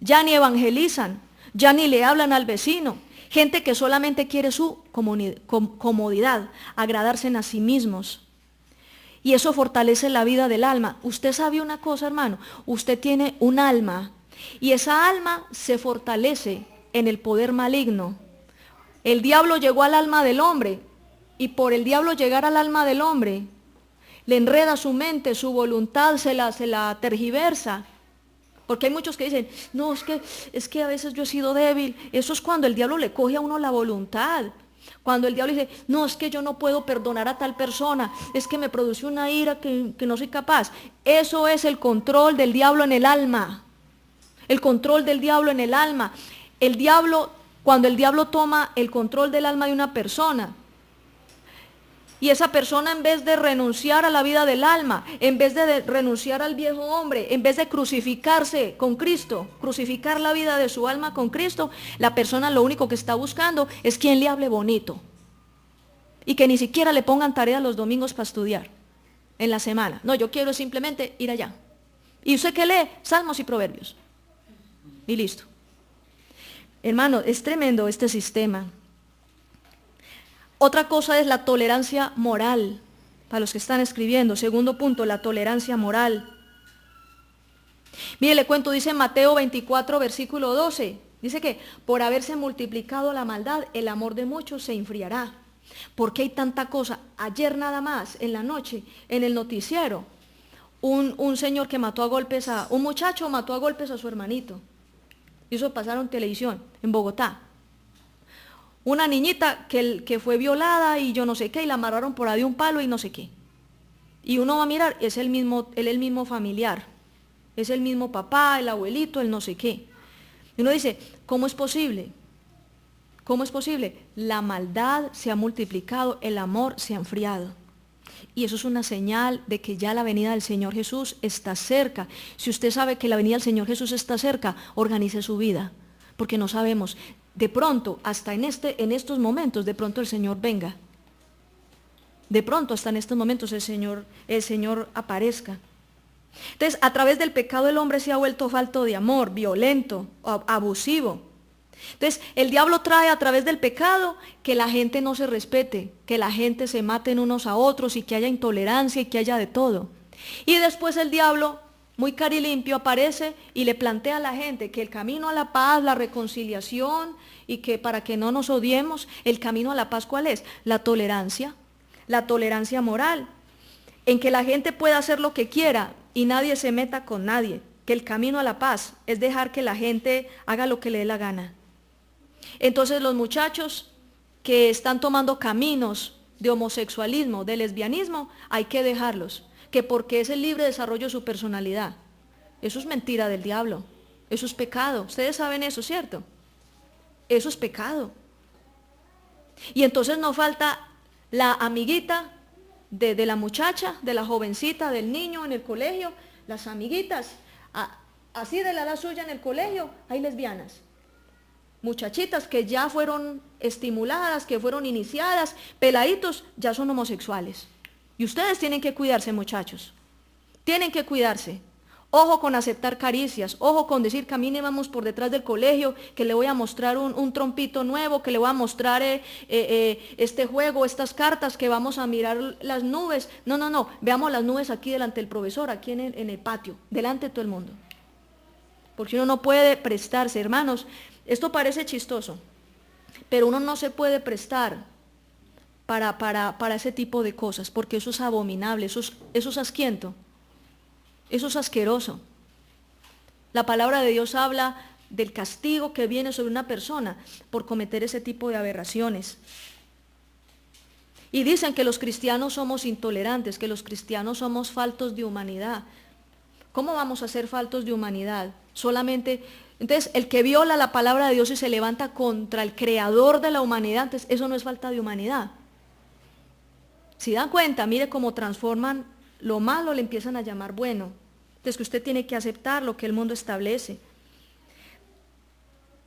Ya ni evangelizan, ya ni le hablan al vecino. Gente que solamente quiere su comodidad, agradarse a sí mismos. Y eso fortalece la vida del alma. Usted sabe una cosa, hermano, usted tiene un alma y esa alma se fortalece en el poder maligno. El diablo llegó al alma del hombre y por el diablo llegar al alma del hombre, le enreda su mente, su voluntad se la tergiversa. Porque hay muchos que dicen, no, es que a veces yo he sido débil. Eso es cuando el diablo le coge a uno la voluntad. Cuando el diablo dice, no, es que yo no puedo perdonar a tal persona, es que me produce una ira que no soy capaz. Eso es el control del diablo en el alma. El control del diablo en el alma. El diablo, cuando el diablo toma el control del alma de una persona, y esa persona en vez de renunciar a la vida del alma, en vez de renunciar al viejo hombre, en vez de crucificarse con Cristo, crucificar la vida de su alma con Cristo, la persona lo único que está buscando es quien le hable bonito. Y que ni siquiera le pongan tarea los domingos para estudiar en la semana. No, yo quiero simplemente ir allá. ¿Y usted qué lee? Salmos y proverbios. Y listo. Hermano, es tremendo este sistema. Otra cosa es la tolerancia moral, para los que están escribiendo. Segundo punto, la tolerancia moral. Mire, le cuento, dice Mateo 24, versículo 12. Dice que por haberse multiplicado la maldad, el amor de muchos se enfriará. ¿Por qué hay tanta cosa? Ayer nada más, en la noche, en el noticiero, un señor que mató a golpes un muchacho mató a golpes a su hermanito. Y eso pasaron en televisión, en Bogotá. Una niñita que fue violada y yo no sé qué, y la amarraron por ahí de un palo y no sé qué. Y uno va a mirar, es el mismo familiar, es el mismo papá, el abuelito, el no sé qué. Y uno dice, ¿cómo es posible? ¿Cómo es posible? La maldad se ha multiplicado, el amor se ha enfriado. Y eso es una señal de que ya la venida del Señor Jesús está cerca. Si usted sabe que la venida del Señor Jesús está cerca, organice su vida, porque no sabemos. De pronto, hasta en estos momentos, de pronto el Señor venga. De pronto, hasta en estos momentos, el Señor aparezca. Entonces, a través del pecado el hombre se ha vuelto falto de amor, violento, abusivo. Entonces, el diablo trae a través del pecado que la gente no se respete, que la gente se maten unos a otros y que haya intolerancia y que haya de todo. Y después el diablo, muy carilimpio, aparece y le plantea a la gente que el camino a la paz, la reconciliación y que para que no nos odiemos, el camino a la paz, ¿cuál es? La tolerancia moral, en que la gente pueda hacer lo que quiera y nadie se meta con nadie, que el camino a la paz es dejar que la gente haga lo que le dé la gana. Entonces los muchachos que están tomando caminos de homosexualismo, de lesbianismo, hay que dejarlos, que porque es el libre desarrollo de su personalidad. Eso es mentira del diablo, eso es pecado. Ustedes saben eso, ¿cierto? Eso es pecado. Y entonces no falta la amiguita de la muchacha, de la jovencita, del niño en el colegio, las amiguitas, así de la edad suya en el colegio, hay lesbianas. Muchachitas que ya fueron estimuladas, que fueron iniciadas, peladitos, ya son homosexuales. Y ustedes tienen que cuidarse, muchachos. Tienen que cuidarse. Ojo con aceptar caricias, ojo con decir camine, vamos por detrás del colegio, que le voy a mostrar un trompito nuevo, que le voy a mostrar este juego, estas cartas, que vamos a mirar las nubes. No, veamos las nubes aquí delante del profesor, aquí en el patio, delante de todo el mundo. Porque uno no puede prestarse, hermanos, esto parece chistoso, pero uno no se puede prestar para ese tipo de cosas, porque eso es abominable, eso es asquiento. Eso es asqueroso. La palabra de Dios habla del castigo que viene sobre una persona por cometer ese tipo de aberraciones. Y dicen que los cristianos somos intolerantes, que los cristianos somos faltos de humanidad. ¿Cómo vamos a ser faltos de humanidad? Solamente, entonces, el que viola la palabra de Dios y se levanta contra el creador de la humanidad, entonces eso no es falta de humanidad. Si dan cuenta, mire cómo transforman lo malo, le empiezan a llamar bueno. Entonces que usted tiene que aceptar lo que el mundo establece.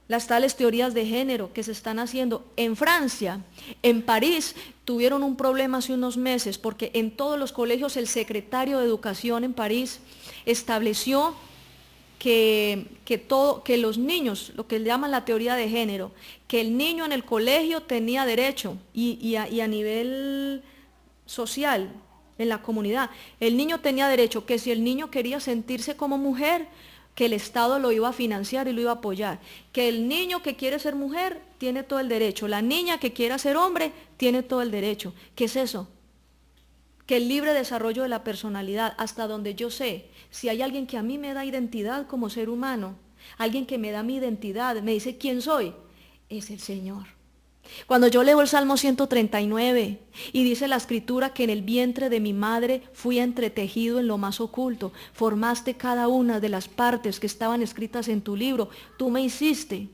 Las tales teorías de género que se están haciendo en Francia, en París, tuvieron un problema hace unos meses porque en todos los colegios el secretario de Educación en París estableció que los niños, lo que le llaman la teoría de género, que el niño en el colegio tenía derecho y a nivel social, en la comunidad, el niño tenía derecho, que si el niño quería sentirse como mujer, que el Estado lo iba a financiar y lo iba a apoyar, que el niño que quiere ser mujer tiene todo el derecho, la niña que quiera ser hombre tiene todo el derecho. ¿Qué es eso? Que el libre desarrollo de la personalidad, hasta donde yo sé, si hay alguien que a mí me da identidad como ser humano, alguien que me da mi identidad, me dice quién soy, es el Señor. Cuando yo leo el Salmo 139 y dice la escritura que en el vientre de mi madre fui entretejido en lo más oculto, formaste cada una de las partes que estaban escritas en tu libro, tú me hiciste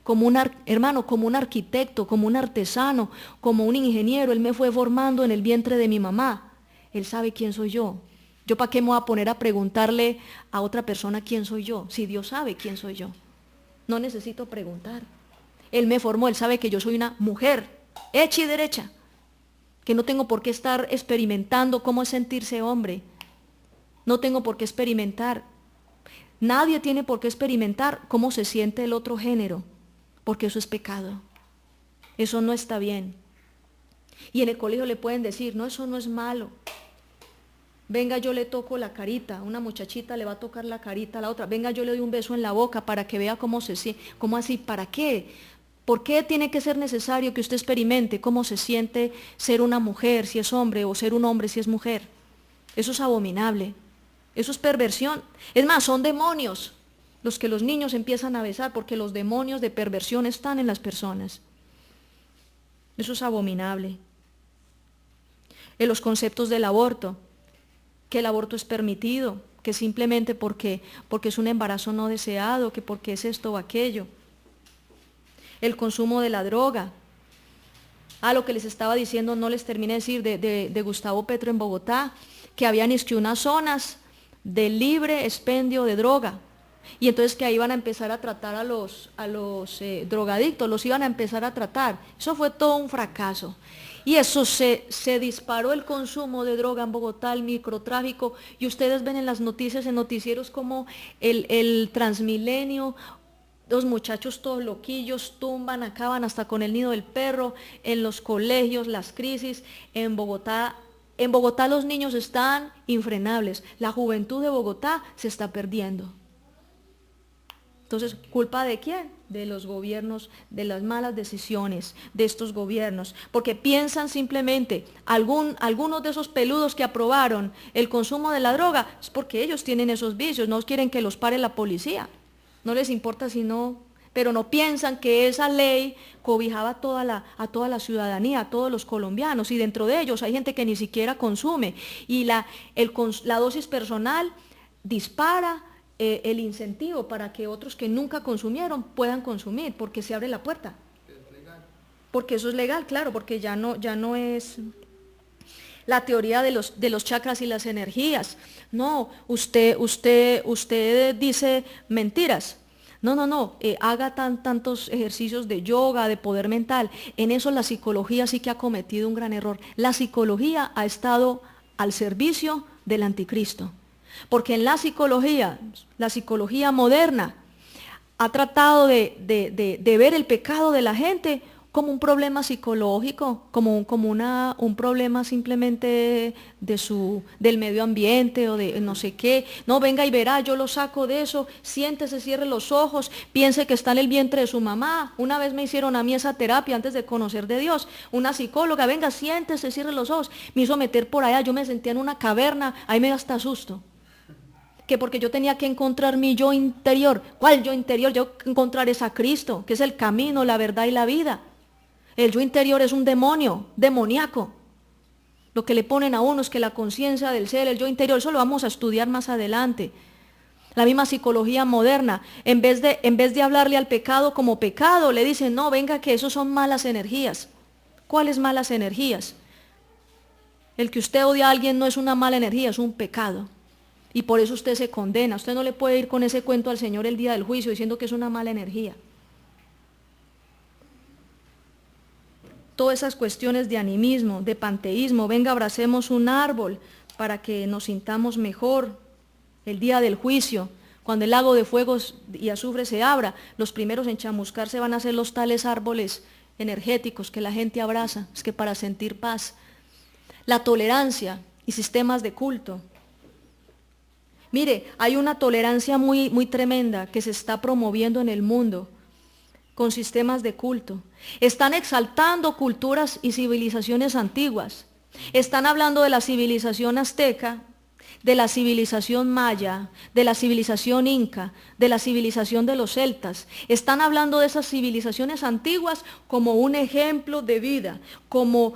como hermano, como un arquitecto, como un artesano, como un ingeniero, él me fue formando en el vientre de mi mamá, él sabe quién soy yo. ¿Yo para qué me voy a poner a preguntarle a otra persona quién soy yo? Si Dios sabe quién soy yo, no necesito preguntar. Él me formó, Él sabe que yo soy una mujer, hecha y derecha, que no tengo por qué estar experimentando cómo es sentirse hombre. No tengo por qué experimentar. Nadie tiene por qué experimentar cómo se siente el otro género, porque eso es pecado. Eso no está bien. Y en el colegio le pueden decir, no, eso no es malo. Venga, yo le toco la carita, una muchachita le va a tocar la carita a la otra. Venga, yo le doy un beso en la boca para que vea cómo se siente. ¿Cómo así? ¿Para qué? ¿Por qué tiene que ser necesario que usted experimente cómo se siente ser una mujer si es hombre o ser un hombre si es mujer? Eso es abominable. Eso es perversión. Es más, son demonios los que los niños empiezan a besar porque los demonios de perversión están en las personas. Eso es abominable. En los conceptos del aborto, que el aborto es permitido, que simplemente porque es un embarazo no deseado, que porque es esto o aquello. El consumo de la droga. Lo que les estaba diciendo, no les terminé de decir, de Gustavo Petro en Bogotá, que habían unas zonas de libre expendio de droga. Y entonces que ahí iban a empezar a tratar a los drogadictos, los iban a empezar a tratar. Eso fue todo un fracaso. Y eso se disparó el consumo de droga en Bogotá, el microtráfico, y ustedes ven en las noticias, en noticieros como el Transmilenio, los muchachos todos loquillos, tumban, acaban hasta con el nido del perro, en los colegios, las crisis, en Bogotá los niños están infrenables, la juventud de Bogotá se está perdiendo. Entonces, ¿culpa de quién? De los gobiernos, de las malas decisiones de estos gobiernos, porque piensan simplemente, algunos de esos peludos que aprobaron el consumo de la droga, es porque ellos tienen esos vicios, no quieren que los pare la policía. No les importa pero no piensan que esa ley cobijaba a toda la ciudadanía, a todos los colombianos, y dentro de ellos hay gente que ni siquiera consume, y la dosis personal dispara el incentivo para que otros que nunca consumieron puedan consumir, porque se abre la puerta. Es legal. Porque eso es legal, claro, porque ya no es la teoría de los chakras y las energías. No, usted dice mentiras. No, haga tantos ejercicios de yoga, de poder mental. En eso la psicología sí que ha cometido un gran error. La psicología ha estado al servicio del anticristo. Porque en la psicología moderna, ha tratado de ver el pecado de la gente como un problema psicológico, como un problema simplemente del medio ambiente o de no sé qué. No, venga y verá, yo lo saco de eso, siéntese, cierre los ojos, piense que está en el vientre de su mamá. Una vez me hicieron a mí esa terapia antes de conocer de Dios, una psicóloga, venga, siéntese, cierre los ojos. Me hizo meter por allá, yo me sentía en una caverna, ahí me da hasta susto. Que porque yo tenía que encontrar mi yo interior. ¿Cuál yo interior? Yo encontrar es a Cristo, que es el camino, la verdad y la vida. El yo interior es un demonio, demoníaco. Lo que le ponen a uno es que la conciencia del ser, el yo interior, eso lo vamos a estudiar más adelante. La misma psicología moderna, en vez de hablarle al pecado como pecado, le dicen, no, venga que eso son malas energías. ¿Cuáles malas energías? El que usted odia a alguien no es una mala energía, es un pecado. Y por eso usted se condena. Usted no le puede ir con ese cuento al Señor el día del juicio diciendo que es una mala energía. Todas esas cuestiones de animismo, de panteísmo, venga, abracemos un árbol para que nos sintamos mejor el día del juicio. Cuando el lago de fuego y azufre se abra, los primeros en chamuscarse van a ser los tales árboles energéticos que la gente abraza, es que para sentir paz. La tolerancia y sistemas de culto. Mire, hay una tolerancia muy, muy tremenda que se está promoviendo en el mundo con sistemas de culto. Están exaltando culturas y civilizaciones antiguas. Están hablando de la civilización azteca, de la civilización maya, de la civilización inca, de la civilización de los celtas. Están hablando de esas civilizaciones antiguas como un ejemplo de vida, como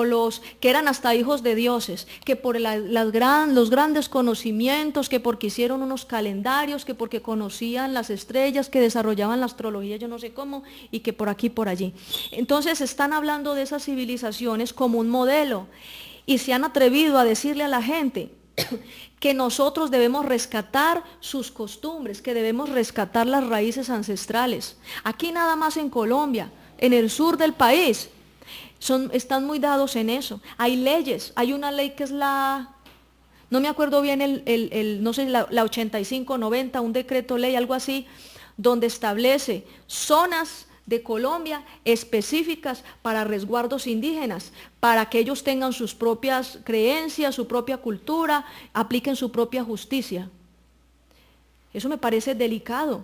los que eran hasta hijos de dioses, que por los grandes conocimientos, que porque hicieron unos calendarios, que porque conocían las estrellas, que desarrollaban la astrología, yo no sé cómo, y que por aquí, por allí. Entonces están hablando de esas civilizaciones como un modelo, y se han atrevido a decirle a la gente que nosotros debemos rescatar sus costumbres, que debemos rescatar las raíces ancestrales. Aquí nada más en Colombia, en el sur del país, están muy dados en eso. Hay leyes, hay una ley que es no me acuerdo bien no sé, la 85-90, un decreto ley, algo así, donde establece zonas de Colombia específicas para resguardos indígenas, para que ellos tengan sus propias creencias, su propia cultura, apliquen su propia justicia. Eso me parece delicado,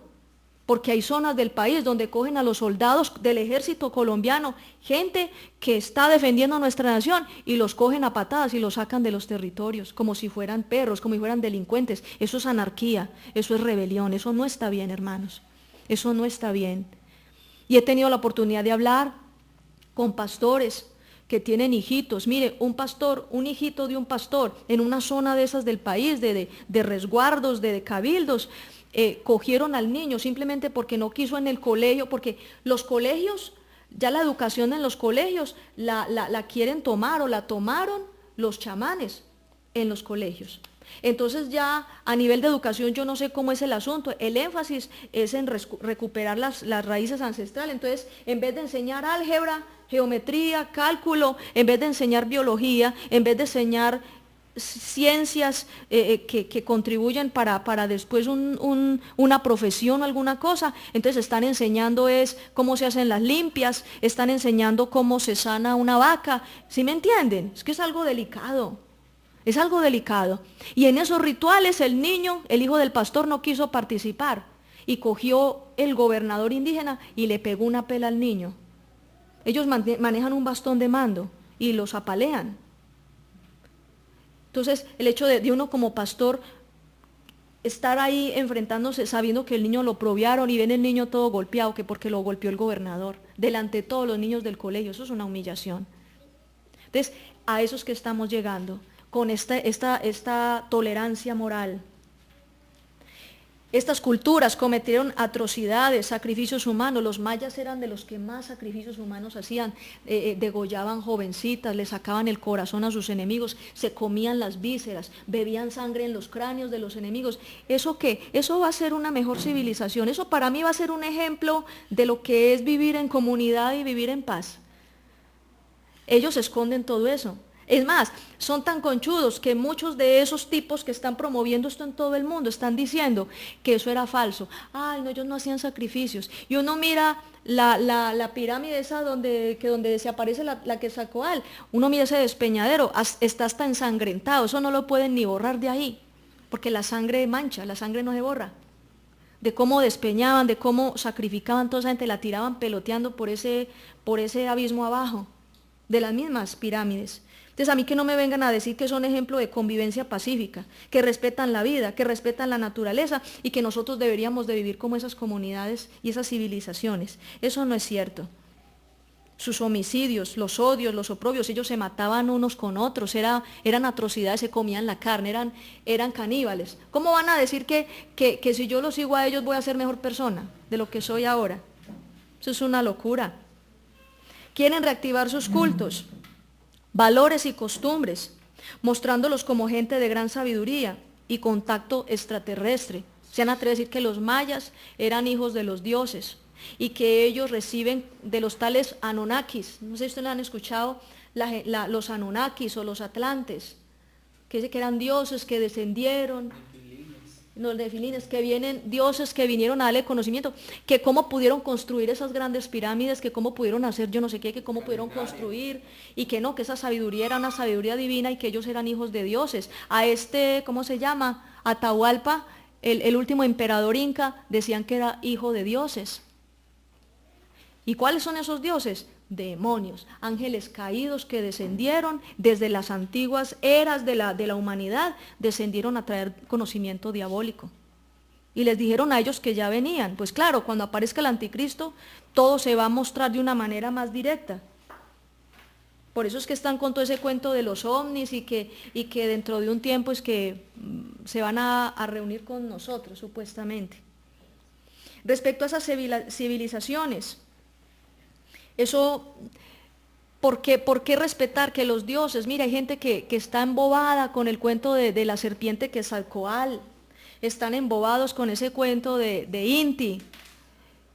porque hay zonas del país donde cogen a los soldados del ejército colombiano, gente que está defendiendo a nuestra nación, y los cogen a patadas y los sacan de los territorios, como si fueran perros, como si fueran delincuentes. Eso es anarquía, eso es rebelión, eso no está bien, hermanos, eso no está bien. Y he tenido la oportunidad de hablar con pastores que tienen hijitos. Mire, un hijito de un pastor en una zona de esas del país, de resguardos, de cabildos, cogieron al niño simplemente porque no quiso en el colegio, porque los colegios, ya la educación en los colegios la quieren tomar, o la tomaron los chamanes en los colegios. Entonces ya a nivel de educación yo no sé cómo es el asunto, el énfasis es en recuperar las raíces ancestrales. Entonces, en vez de enseñar álgebra, geometría, cálculo, en vez de enseñar biología, en vez de enseñar ciencias que contribuyen para después una profesión o alguna cosa, entonces están enseñando es cómo se hacen las limpias, están enseñando cómo se sana una vaca. ¿Sí me entienden? Es que es algo delicado. Es algo delicado. Y en esos rituales el niño, el hijo del pastor, no quiso participar. Y cogió el gobernador indígena y le pegó una pela al niño. Ellos manejan un bastón de mando y los apalean. Entonces, el hecho de uno como pastor estar ahí enfrentándose, sabiendo que el niño lo proviaron y ven el niño todo golpeado, que porque lo golpeó el gobernador, delante de todos los niños del colegio, eso es una humillación. Entonces, a esos que estamos llegando, con esta tolerancia moral. Estas culturas cometieron atrocidades, sacrificios humanos. Los mayas eran de los que más sacrificios humanos hacían. Degollaban jovencitas, le sacaban el corazón a sus enemigos, se comían las vísceras, bebían sangre en los cráneos de los enemigos. ¿Eso qué? Eso va a ser una mejor civilización. Eso para mí va a ser un ejemplo de lo que es vivir en comunidad y vivir en paz. Ellos esconden todo eso. Es más, son tan conchudos que muchos de esos tipos que están promoviendo esto en todo el mundo están diciendo que eso era falso. Ay, no, ellos no hacían sacrificios. Y uno mira la pirámide esa donde desaparece la Quetzalcóatl, uno mira ese despeñadero, está hasta ensangrentado, eso no lo pueden ni borrar de ahí, porque la sangre mancha, la sangre no se borra. De cómo despeñaban, de cómo sacrificaban, toda esa gente la tiraban peloteando por ese abismo abajo, de las mismas pirámides. Entonces a mí que no me vengan a decir que son ejemplo de convivencia pacífica, que respetan la vida, que respetan la naturaleza y que nosotros deberíamos de vivir como esas comunidades y esas civilizaciones. Eso no es cierto. Sus homicidios, los odios, los oprobios, ellos se mataban unos con otros, eran atrocidades, se comían la carne, eran caníbales. ¿Cómo van a decir que si yo los sigo a ellos voy a ser mejor persona de lo que soy ahora? Eso es una locura. Quieren reactivar sus cultos, valores y costumbres, mostrándolos como gente de gran sabiduría y contacto extraterrestre. Se han atrevido a decir que los mayas eran hijos de los dioses y que ellos reciben de los tales Anunnakis. No sé si ustedes han escuchado los Anunnakis o los Atlantes, que dice que eran dioses que descendieron, los nefilines, que vienen, dioses que vinieron a darle conocimiento, que cómo pudieron construir esas grandes pirámides, que cómo pudieron hacer yo no sé qué, que cómo pudieron construir, y que no, que esa sabiduría era una sabiduría divina y que ellos eran hijos de dioses. A ¿cómo se llama? Atahualpa, el último emperador inca, decían que era hijo de dioses. ¿Y cuáles son esos dioses? Demonios, ángeles caídos que descendieron desde las antiguas eras de la humanidad, descendieron a traer conocimiento diabólico. Y les dijeron a ellos que ya venían. Pues claro, cuando aparezca el anticristo, todo se va a mostrar de una manera más directa. Por eso es que están con todo ese cuento de los ovnis y que dentro de un tiempo es que se van a reunir con nosotros, supuestamente. Respecto a esas civilizaciones, eso, ¿por qué respetar que los dioses? Mira, hay gente que está embobada con el cuento de la serpiente Quetzalcóatl, están embobados con ese cuento de Inti,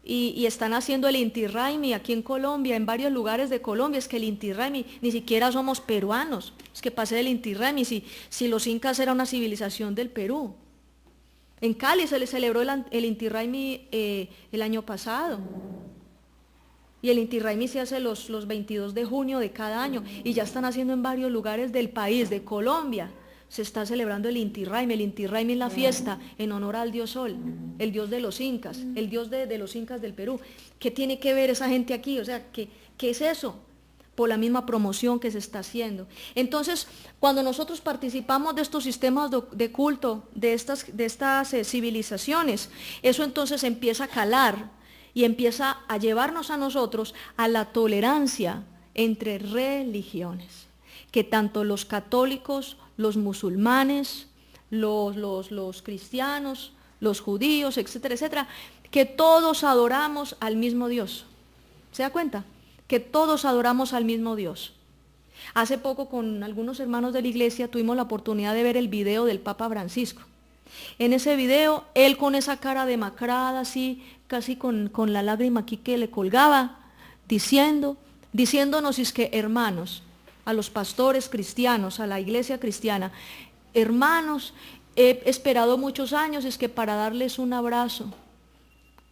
y están haciendo el Inti Raymi aquí en Colombia, en varios lugares de Colombia. Es que el Inti Raymi, ni siquiera somos peruanos, es que pase el Inti Raymi, si los incas era una civilización del Perú. En Cali se le celebró el Inti Raymi el año pasado. Y el Inti Raymi se hace los 22 de junio de cada año, y ya están haciendo en varios lugares del país, de Colombia, se está celebrando el Inti Raymi. El Inti Raymi es la fiesta en honor al dios Sol, el dios de los incas, el dios de los incas del Perú. ¿Qué tiene que ver esa gente aquí? O sea, ¿qué es eso? Por la misma promoción que se está haciendo. Entonces, cuando nosotros participamos de estos sistemas de culto, de estas civilizaciones, eso entonces empieza a calar y empieza a llevarnos a nosotros a la tolerancia entre religiones, que tanto los católicos, los musulmanes, los cristianos, los judíos, etcétera, etcétera, que todos adoramos al mismo Dios. ¿Se da cuenta? Que todos adoramos al mismo Dios. Hace poco con algunos hermanos de la iglesia tuvimos la oportunidad de ver el video del Papa Francisco. En ese video, él con esa cara demacrada, así, casi con la lágrima aquí que le colgaba, diciéndonos, es que hermanos, a los pastores cristianos, a la iglesia cristiana, hermanos, he esperado muchos años, es que para darles un abrazo,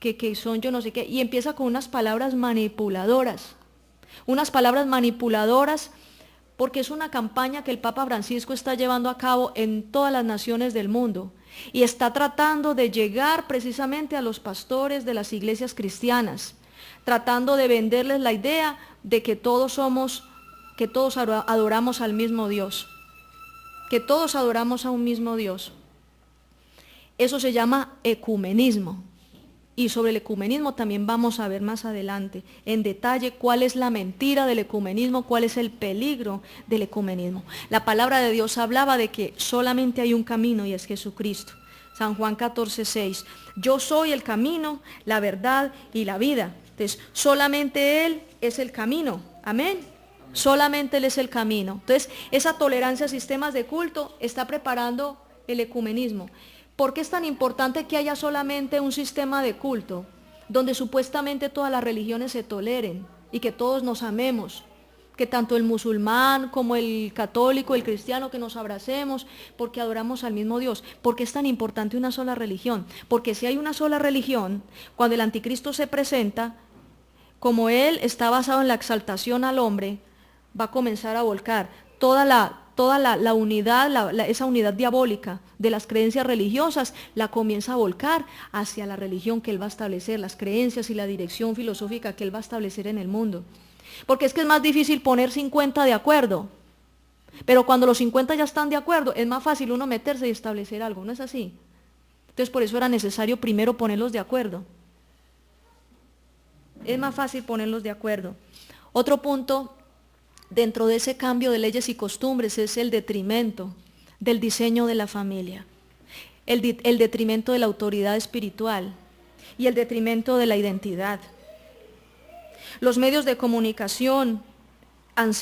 que son yo no sé qué, y empieza con unas palabras manipuladoras, porque es una campaña que el Papa Francisco está llevando a cabo en todas las naciones del mundo, y está tratando de llegar precisamente a los pastores de las iglesias cristianas, tratando de venderles la idea de que todos adoramos al mismo Dios, que todos adoramos a un mismo Dios. Eso se llama ecumenismo. Y sobre el ecumenismo también vamos a ver más adelante en detalle cuál es la mentira del ecumenismo, cuál es el peligro del ecumenismo. La palabra de Dios hablaba de que solamente hay un camino y es Jesucristo. San Juan 14:6. Yo soy el camino, la verdad y la vida. Entonces, solamente Él es el camino. Amén. Solamente Él es el camino. Entonces, esa tolerancia a sistemas de culto está preparando el ecumenismo. ¿Por qué es tan importante que haya solamente un sistema de culto donde supuestamente todas las religiones se toleren y que todos nos amemos? Que tanto el musulmán como el católico, el cristiano, que nos abracemos porque adoramos al mismo Dios. ¿Por qué es tan importante una sola religión? Porque si hay una sola religión, cuando el anticristo se presenta, como él está basado en la exaltación al hombre, va a comenzar a volcar toda la unidad, esa unidad diabólica de las creencias religiosas, la comienza a volcar hacia la religión que él va a establecer, las creencias y la dirección filosófica que él va a establecer en el mundo. Porque es que es más difícil poner 50 de acuerdo, pero cuando los 50 ya están de acuerdo, es más fácil uno meterse y establecer algo, ¿no es así? Entonces por eso era necesario primero ponerlos de acuerdo. Es más fácil ponerlos de acuerdo. Otro punto dentro de ese cambio de leyes y costumbres es el detrimento del diseño de la familia, el detrimento de la autoridad espiritual y el detrimento de la identidad. Los medios de comunicación han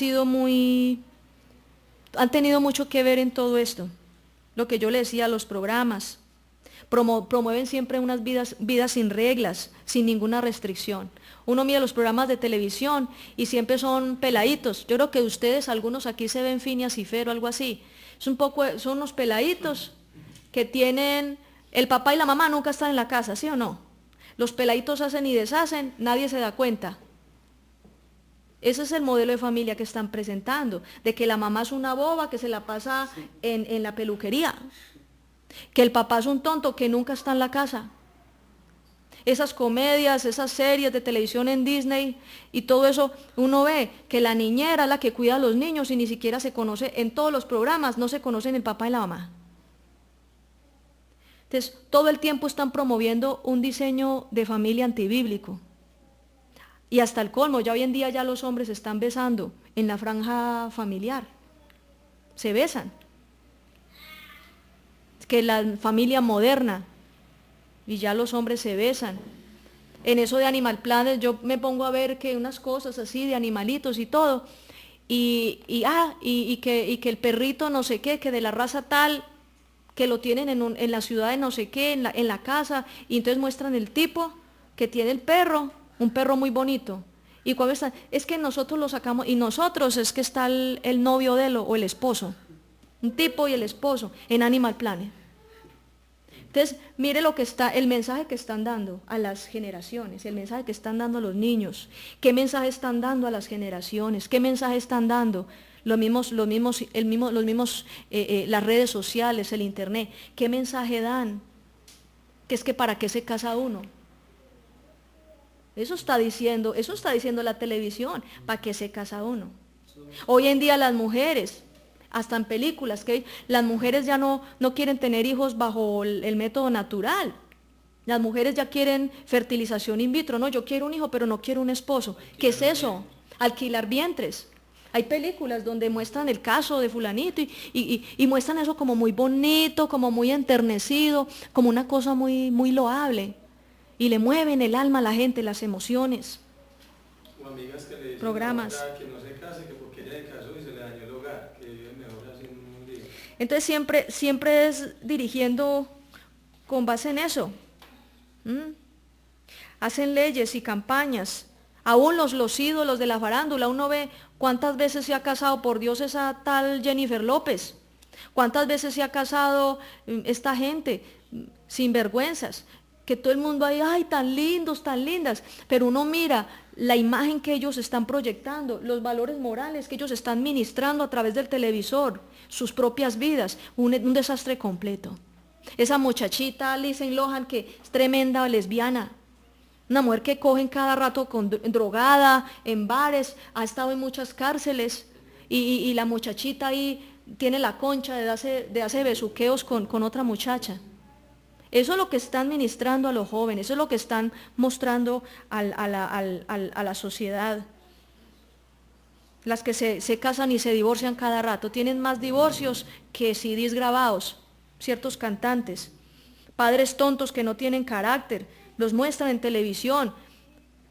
tenido mucho que ver en todo esto. lo que yo le decía, los programas. Promueven siempre unas vidas sin reglas, sin ninguna restricción. Uno mira los programas de televisión y siempre son peladitos. Yo creo que ustedes, algunos aquí se ven Phineas y Ferb o algo así. Son unos peladitos que tienen, el papá y la mamá nunca están en la casa, ¿sí o no? Los peladitos hacen y deshacen, nadie se da cuenta. Ese es el modelo de familia que están presentando, de que la mamá es una boba que se la pasa en la peluquería, que el papá es un tonto que nunca está en la casa. Esas comedias, esas series de televisión en Disney y todo eso, uno ve que la niñera es la que cuida a los niños y ni siquiera se conoce, en todos los programas no se conocen el papá y la mamá. Entonces, todo el tiempo están promoviendo un diseño de familia antibíblico. Y hasta el colmo, ya hoy en día ya los hombres se están besando en la franja familiar. Se besan. Es que la familia moderna, y ya los hombres se besan. En eso de Animal Planet yo me pongo a ver que unas cosas así de animalitos y todo. Y que el perrito no sé qué, que de la raza tal, que lo tienen en la ciudad de no sé qué, en la casa, y entonces muestran el tipo que tiene el perro, un perro muy bonito. Y cuando está, es que nosotros lo sacamos, y nosotros es que está el novio de él o el esposo, un tipo y el esposo, en Animal Planet. Entonces, mire lo que está, el mensaje que están dando a las generaciones, el mensaje que están dando a los niños, qué mensaje están dando a las generaciones, qué mensaje están dando las redes sociales, el internet, qué mensaje dan, que es que para qué se casa uno. Eso está diciendo la televisión, para qué se casa uno. Hoy en día las mujeres, hasta en películas, que las mujeres ya no quieren tener hijos bajo el método natural. Las mujeres ya quieren fertilización in vitro. No, yo quiero un hijo, pero no quiero un esposo. ¿Qué es eso? Alquilar vientres. Hay películas donde muestran el caso de fulanito y muestran eso como muy bonito, como muy enternecido, como una cosa muy, muy loable. Y le mueven el alma a la gente, las emociones. O amigas que le dicen programas. Que no se case, que porque ella se casó y se le dañó el hogar, que vive mejor así en un día. Entonces siempre es dirigiendo con base en eso. Hacen leyes y campañas. Aún los ídolos de la farándula, uno ve cuántas veces se ha casado, por Dios, esa tal Jennifer López. Cuántas veces se ha casado esta gente, sinvergüenzas, que todo el mundo ahí, ay, tan lindos, tan lindas, pero uno mira la imagen que ellos están proyectando, los valores morales que ellos están ministrando a través del televisor, sus propias vidas, un desastre completo. Esa muchachita Lindsay Lohan, que es tremenda lesbiana, una mujer que cogen cada rato drogada, en bares, ha estado en muchas cárceles, y la muchachita ahí tiene la concha de hacer besuqueos con otra muchacha. Eso es lo que están ministrando a los jóvenes, eso es lo que están mostrando a la sociedad. Las que se casan y se divorcian cada rato, tienen más divorcios que CDs grabados, ciertos cantantes. Padres tontos que no tienen carácter, los muestran en televisión,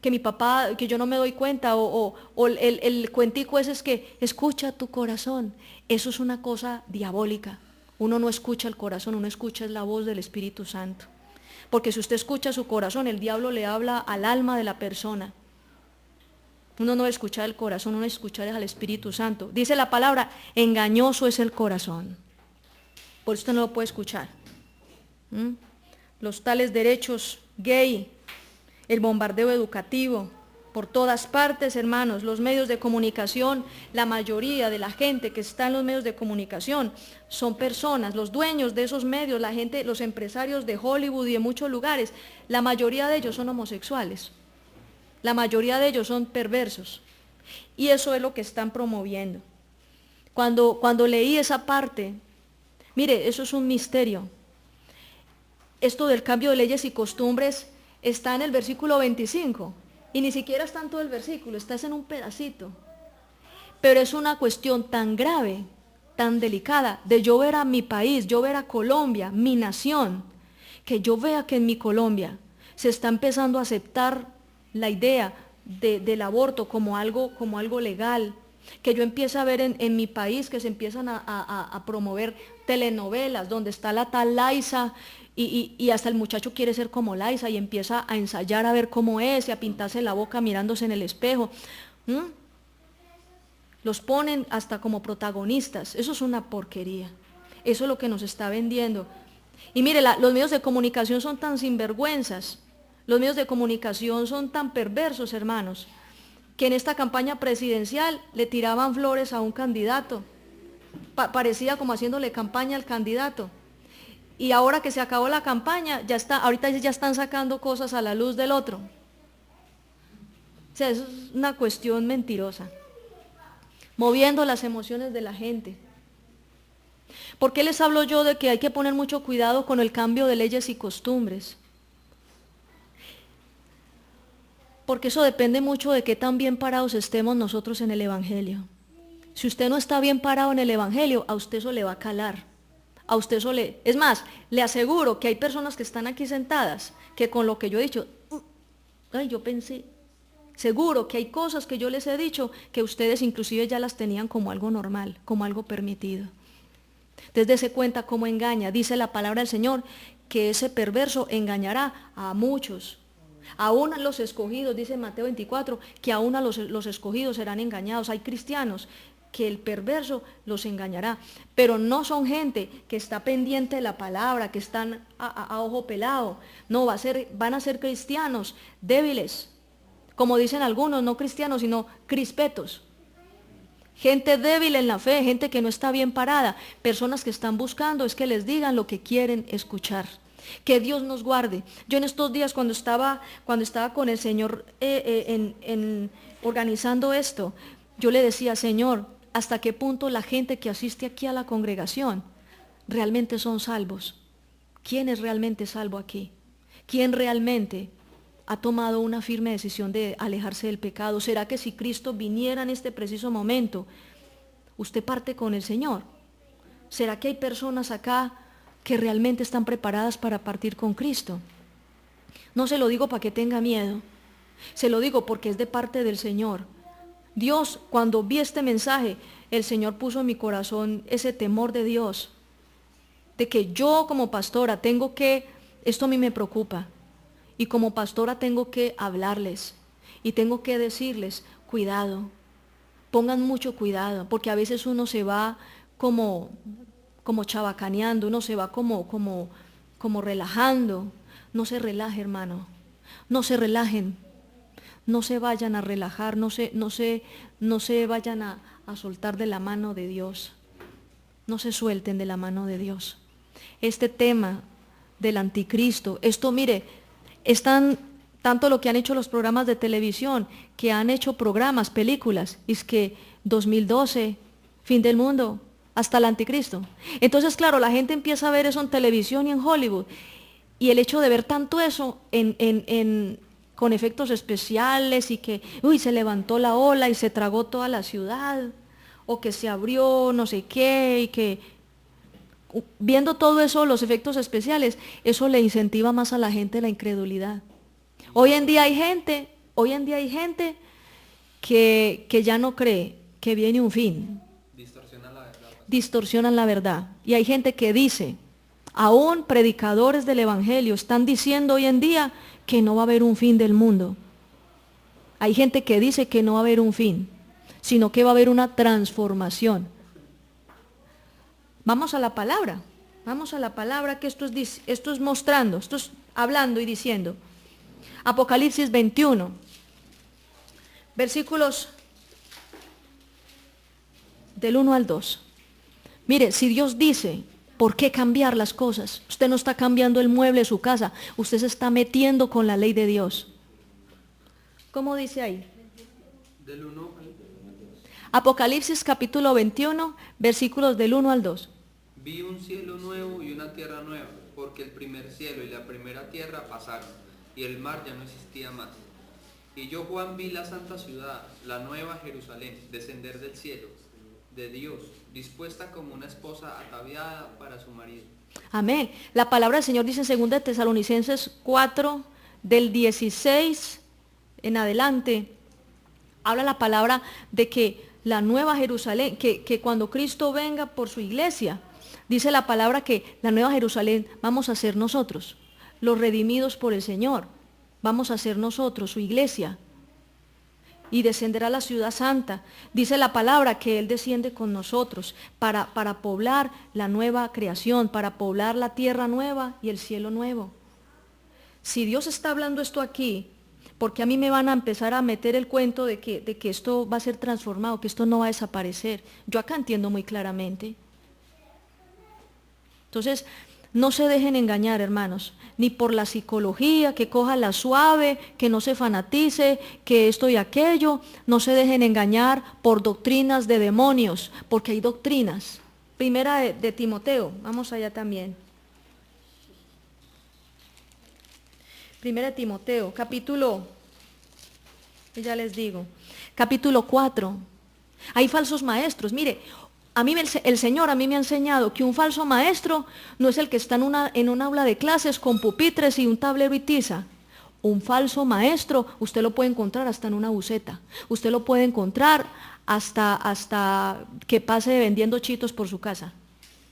que mi papá, que yo no me doy cuenta, o el cuentico ese es que escucha tu corazón. Eso es una cosa diabólica. Uno no escucha el corazón, uno escucha la voz del Espíritu Santo. Porque si usted escucha su corazón, el diablo le habla al alma de la persona. Uno no escucha el corazón, uno escucha al Espíritu Santo. Dice la palabra, engañoso es el corazón. Por eso usted no lo puede escuchar. Los tales derechos gay, el bombardeo educativo, por todas partes, hermanos, los medios de comunicación, la mayoría de la gente que está en los medios de comunicación son personas, los dueños de esos medios, la gente, los empresarios de Hollywood y de muchos lugares, la mayoría de ellos son homosexuales, la mayoría de ellos son perversos, y eso es lo que están promoviendo. Cuando leí esa parte, mire, eso es un misterio. Esto del cambio de leyes y costumbres está en el versículo 25. Y ni siquiera está en todo el versículo, está en un pedacito. Pero es una cuestión tan grave, tan delicada, de yo ver a mi país, yo ver a Colombia, mi nación, que yo vea que en mi Colombia se está empezando a aceptar la idea del aborto como algo legal, Que yo empiece a ver en mi país que se empiezan a promover telenovelas donde está la tal Laisa y hasta el muchacho quiere ser como Laisa y empieza a ensayar a ver cómo es y a pintarse la boca mirándose en el espejo. Los ponen hasta como protagonistas. Eso es una porquería. Eso es lo que nos está vendiendo. Y mire, los medios de comunicación son tan sinvergüenzas. Los medios de comunicación son tan perversos, hermanos, que en esta campaña presidencial le tiraban flores a un candidato. Parecía como haciéndole campaña al candidato. Y ahora que se acabó la campaña, ahorita ya están sacando cosas a la luz del otro. O sea, eso es una cuestión mentirosa. Moviendo las emociones de la gente. ¿Por qué les hablo yo de que hay que poner mucho cuidado con el cambio de leyes y costumbres? Porque eso depende mucho de qué tan bien parados estemos nosotros en el Evangelio. Si usted no está bien parado en el Evangelio, a usted eso le va a calar. A usted eso le... Es más, le aseguro que hay personas que están aquí sentadas, que con lo que yo he dicho, ay, yo pensé, seguro que hay cosas que yo les he dicho que ustedes inclusive ya las tenían como algo normal, como algo permitido. Entonces dése cuenta cómo engaña. Dice la palabra del Señor que ese perverso engañará a muchos. Aún a los escogidos, dice Mateo 24, que aún a los escogidos serán engañados. Hay cristianos que el perverso los engañará, pero no son gente que está pendiente de la palabra, que están a ojo pelado. No, van a ser cristianos débiles, como dicen algunos, no cristianos, sino crispetos. Gente débil en la fe, gente que no está bien parada, personas que están buscando es que les digan lo que quieren escuchar. Que Dios nos guarde. Yo en estos días cuando estaba con el Señor organizando esto, yo le decía, Señor, ¿hasta qué punto la gente que asiste aquí a la congregación realmente son salvos? ¿Quién es realmente salvo aquí? ¿Quién realmente ha tomado una firme decisión de alejarse del pecado? ¿Será que si Cristo viniera en este preciso momento, usted parte con el Señor? ¿Será que hay personas acá que realmente están preparadas para partir con Cristo? No se lo digo para que tenga miedo, se lo digo porque es de parte del Señor. Dios, cuando vi este mensaje, el Señor puso en mi corazón ese temor de Dios, de que yo como pastora esto a mí me preocupa, y como pastora tengo que hablarles, y tengo que decirles, cuidado, pongan mucho cuidado, porque a veces uno se va como chabacaneando, uno se va como relajando. No se relaje, hermano, no se relajen, no se vayan a relajar, no se vayan a soltar de la mano de Dios, no se suelten de la mano de Dios. Este tema del anticristo, esto mire, tanto lo que han hecho los programas de televisión, que han hecho programas, películas, es que 2012, fin del mundo, hasta el anticristo. Entonces, claro, la gente empieza a ver eso en televisión y en Hollywood, y el hecho de ver tanto eso con efectos especiales y que, se levantó la ola y se tragó toda la ciudad, o que se abrió no sé qué, y que viendo todo eso, los efectos especiales, eso le incentiva más a la gente la incredulidad. Hoy en día hay gente que ya no cree que viene un fin. Distorsionan la verdad. Y hay gente que dice, aún predicadores del Evangelio están diciendo hoy en día que no va a haber un fin del mundo. Hay gente que dice que no va a haber un fin, sino que va a haber una transformación. Vamos a la palabra, que esto es mostrando, esto es hablando y diciendo. Apocalipsis 21, versículos del 1 al 2. Mire, si Dios dice, ¿por qué cambiar las cosas? Usted no está cambiando el mueble de su casa, usted se está metiendo con la ley de Dios. ¿Cómo dice ahí? Del 1 al 2. Apocalipsis capítulo 21, versículos del 1 al 2. Vi un cielo nuevo y una tierra nueva, porque el primer cielo y la primera tierra pasaron, y el mar ya no existía más. Y yo, Juan, vi la santa ciudad, la nueva Jerusalén, descender del cielo, de Dios, dispuesta como una esposa ataviada para su marido. Amén. La palabra del Señor dice en 2 de Tesalonicenses 4, del 16 en adelante, habla la palabra de que la nueva Jerusalén, que cuando Cristo venga por su iglesia, dice la palabra que la nueva Jerusalén vamos a ser nosotros, los redimidos por el Señor, vamos a ser nosotros, su iglesia, y descenderá la ciudad santa. Dice la palabra que Él desciende con nosotros para poblar la nueva creación, para poblar la tierra nueva y el cielo nuevo. Si Dios está hablando esto aquí, porque a mí me van a empezar a meter el cuento de que esto va a ser transformado, que esto no va a desaparecer. Yo acá entiendo muy claramente. Entonces, no se dejen engañar, hermanos, ni por la psicología, que coja la suave, que no se fanatice, que esto y aquello. No se dejen engañar por doctrinas de demonios, porque hay doctrinas. Primera de Timoteo, vamos allá también. Primera de Timoteo, capítulo, ya les digo, capítulo 4. Hay falsos maestros. Mire, el Señor a mí me ha enseñado que un falso maestro no es el que está en un aula de clases con pupitres y un tablero y tiza. Un falso maestro usted lo puede encontrar hasta en una buceta. Usted lo puede encontrar hasta que pase vendiendo chitos por su casa.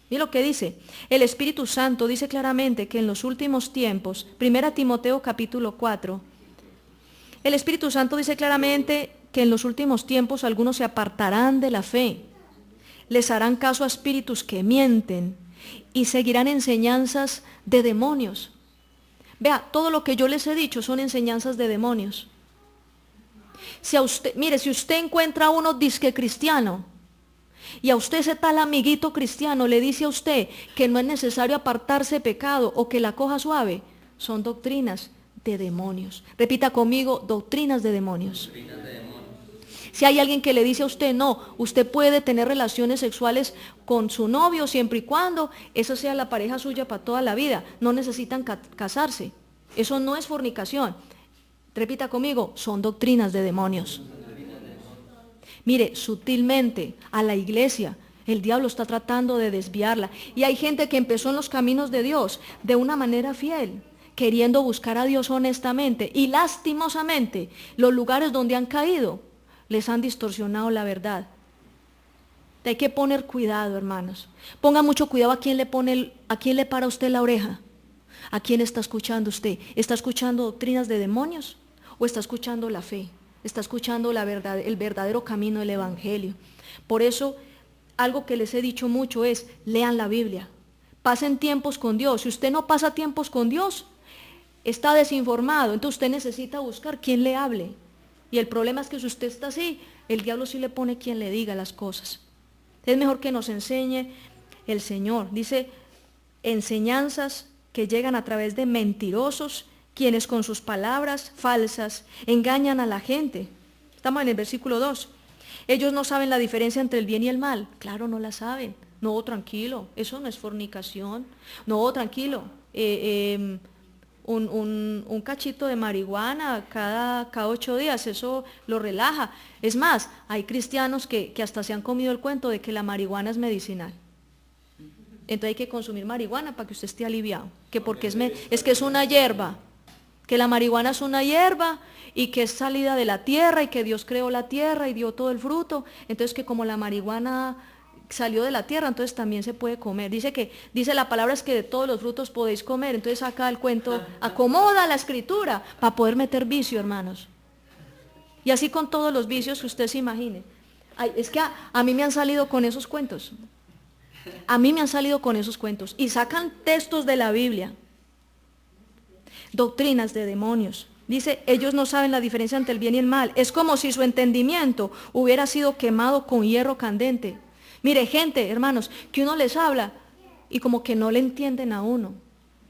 Mire lo que dice. El Espíritu Santo dice claramente que en los últimos tiempos, 1 Timoteo capítulo 4, el Espíritu Santo dice claramente que en los últimos tiempos algunos se apartarán de la fe. Les harán caso a espíritus que mienten y seguirán enseñanzas de demonios. Vea, todo lo que yo les he dicho son enseñanzas de demonios. Si usted encuentra a uno disque cristiano y a usted ese tal amiguito cristiano le dice a usted que no es necesario apartarse de pecado o que la coja suave, son doctrinas de demonios. Repita conmigo, doctrinas de demonios. Si hay alguien que le dice a usted, no, usted puede tener relaciones sexuales con su novio siempre y cuando esa sea la pareja suya para toda la vida, no necesitan casarse. Eso no es fornicación. Repita conmigo, son doctrinas de demonios. Mire, sutilmente a la iglesia el diablo está tratando de desviarla. Y hay gente que empezó en los caminos de Dios de una manera fiel, queriendo buscar a Dios honestamente. Y lastimosamente, los lugares donde han caído les han distorsionado la verdad. Hay que poner cuidado, hermanos. Ponga mucho cuidado a quién le para usted la oreja. ¿A quién está escuchando usted? ¿Está escuchando doctrinas de demonios o está escuchando la fe? Está escuchando la verdad, el verdadero camino del Evangelio. Por eso, algo que les he dicho mucho es, lean la Biblia. Pasen tiempos con Dios. Si usted no pasa tiempos con Dios, está desinformado. Entonces usted necesita buscar quien le hable. Y el problema es que si usted está así, el diablo sí le pone quien le diga las cosas. Es mejor que nos enseñe el Señor. Dice, enseñanzas que llegan a través de mentirosos, quienes con sus palabras falsas engañan a la gente. Estamos en el versículo 2. Ellos no saben la diferencia entre el bien y el mal. Claro, no la saben. No, tranquilo, eso no es fornicación. No, tranquilo. Un cachito de marihuana cada 8 días, eso lo relaja. Es más, hay cristianos que hasta se han comido el cuento de que la marihuana es medicinal. Entonces hay que consumir marihuana para que usted esté aliviado. Que porque es que es una hierba, que la marihuana es una hierba y que es salida de la tierra y que Dios creó la tierra y dio todo el fruto. Entonces que como la marihuana salió de la tierra, entonces también se puede comer. Dice la palabra es que de todos los frutos podéis comer. Entonces acá el cuento acomoda la escritura para poder meter vicio, hermanos. Y así con todos los vicios que usted se imagine. Es que a mí me han salido con esos cuentos. A mí me han salido con esos cuentos. Y sacan textos de la Biblia. Doctrinas de demonios. Dice, ellos no saben la diferencia entre el bien y el mal. Es como si su entendimiento hubiera sido quemado con hierro candente. Mire, gente, hermanos, que uno les habla y como que no le entienden a uno.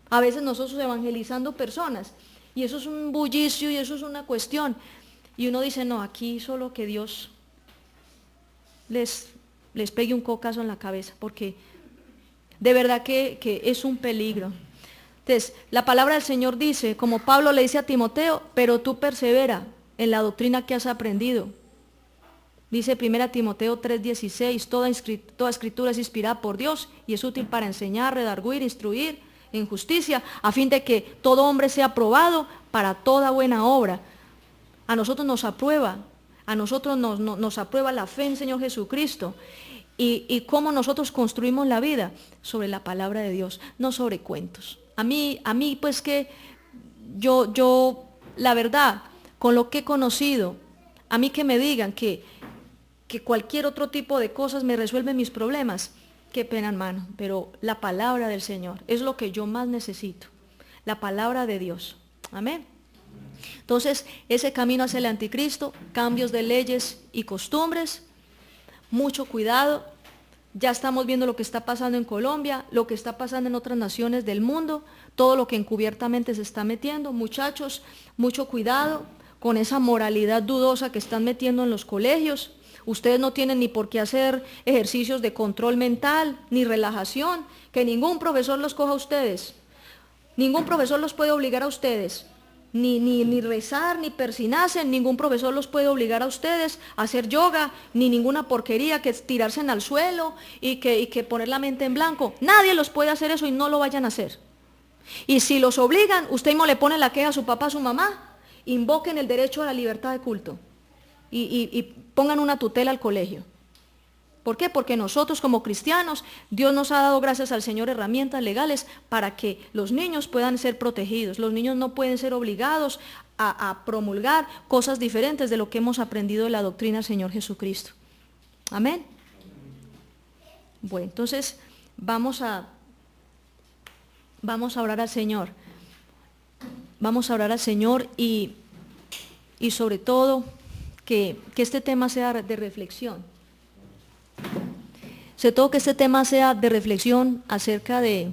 A veces nosotros evangelizando personas y eso es un bullicio y eso es una cuestión. Y uno dice, no, aquí solo que Dios les pegue un cocazo en la cabeza, porque de verdad que es un peligro. Entonces, la palabra del Señor dice, como Pablo le dice a Timoteo, pero tú persevera en la doctrina que has aprendido. Dice 1 Timoteo 3:16, toda escritura es inspirada por Dios y es útil para enseñar, redarguir, instruir en justicia, a fin de que todo hombre sea aprobado para toda buena obra. A nosotros nos aprueba, A nosotros nos aprueba la fe en Señor Jesucristo. Y cómo nosotros construimos la vida sobre la palabra de Dios, no sobre cuentos. A mí pues que yo, la verdad, con lo que he conocido, a mí que me digan que cualquier otro tipo de cosas me resuelven mis problemas, qué pena, hermano, pero la palabra del Señor es lo que yo más necesito, la palabra de Dios. Amén. Entonces, ese camino hacia el anticristo, cambios de leyes y costumbres, mucho cuidado. Ya estamos viendo lo que está pasando en Colombia, lo que está pasando en otras naciones del mundo, todo lo que encubiertamente se está metiendo. Muchachos, mucho cuidado con esa moralidad dudosa que están metiendo en los colegios. Ustedes no tienen ni por qué hacer ejercicios de control mental, ni relajación, que ningún profesor los coja a ustedes. Ningún profesor los puede obligar a ustedes. Ni rezar, ni persinarse, ningún profesor los puede obligar a ustedes a hacer yoga, ni ninguna porquería que tirarse al suelo y que poner la mente en blanco. Nadie los puede hacer eso y no lo vayan a hacer. Y si los obligan, usted mismo le pone la queja a su papá, a su mamá, invoquen el derecho a la libertad de culto y pongan una tutela al colegio. ¿Por qué? Porque nosotros como cristianos, Dios nos ha dado, gracias al Señor, herramientas legales para que los niños puedan ser protegidos. Los niños no pueden ser obligados a promulgar cosas diferentes de lo que hemos aprendido de la doctrina del Señor Jesucristo. Amén. Bueno, entonces vamos a orar al Señor. Vamos a orar al Señor y sobre todo que este tema sea de reflexión. Sobre todo que este tema sea de reflexión acerca de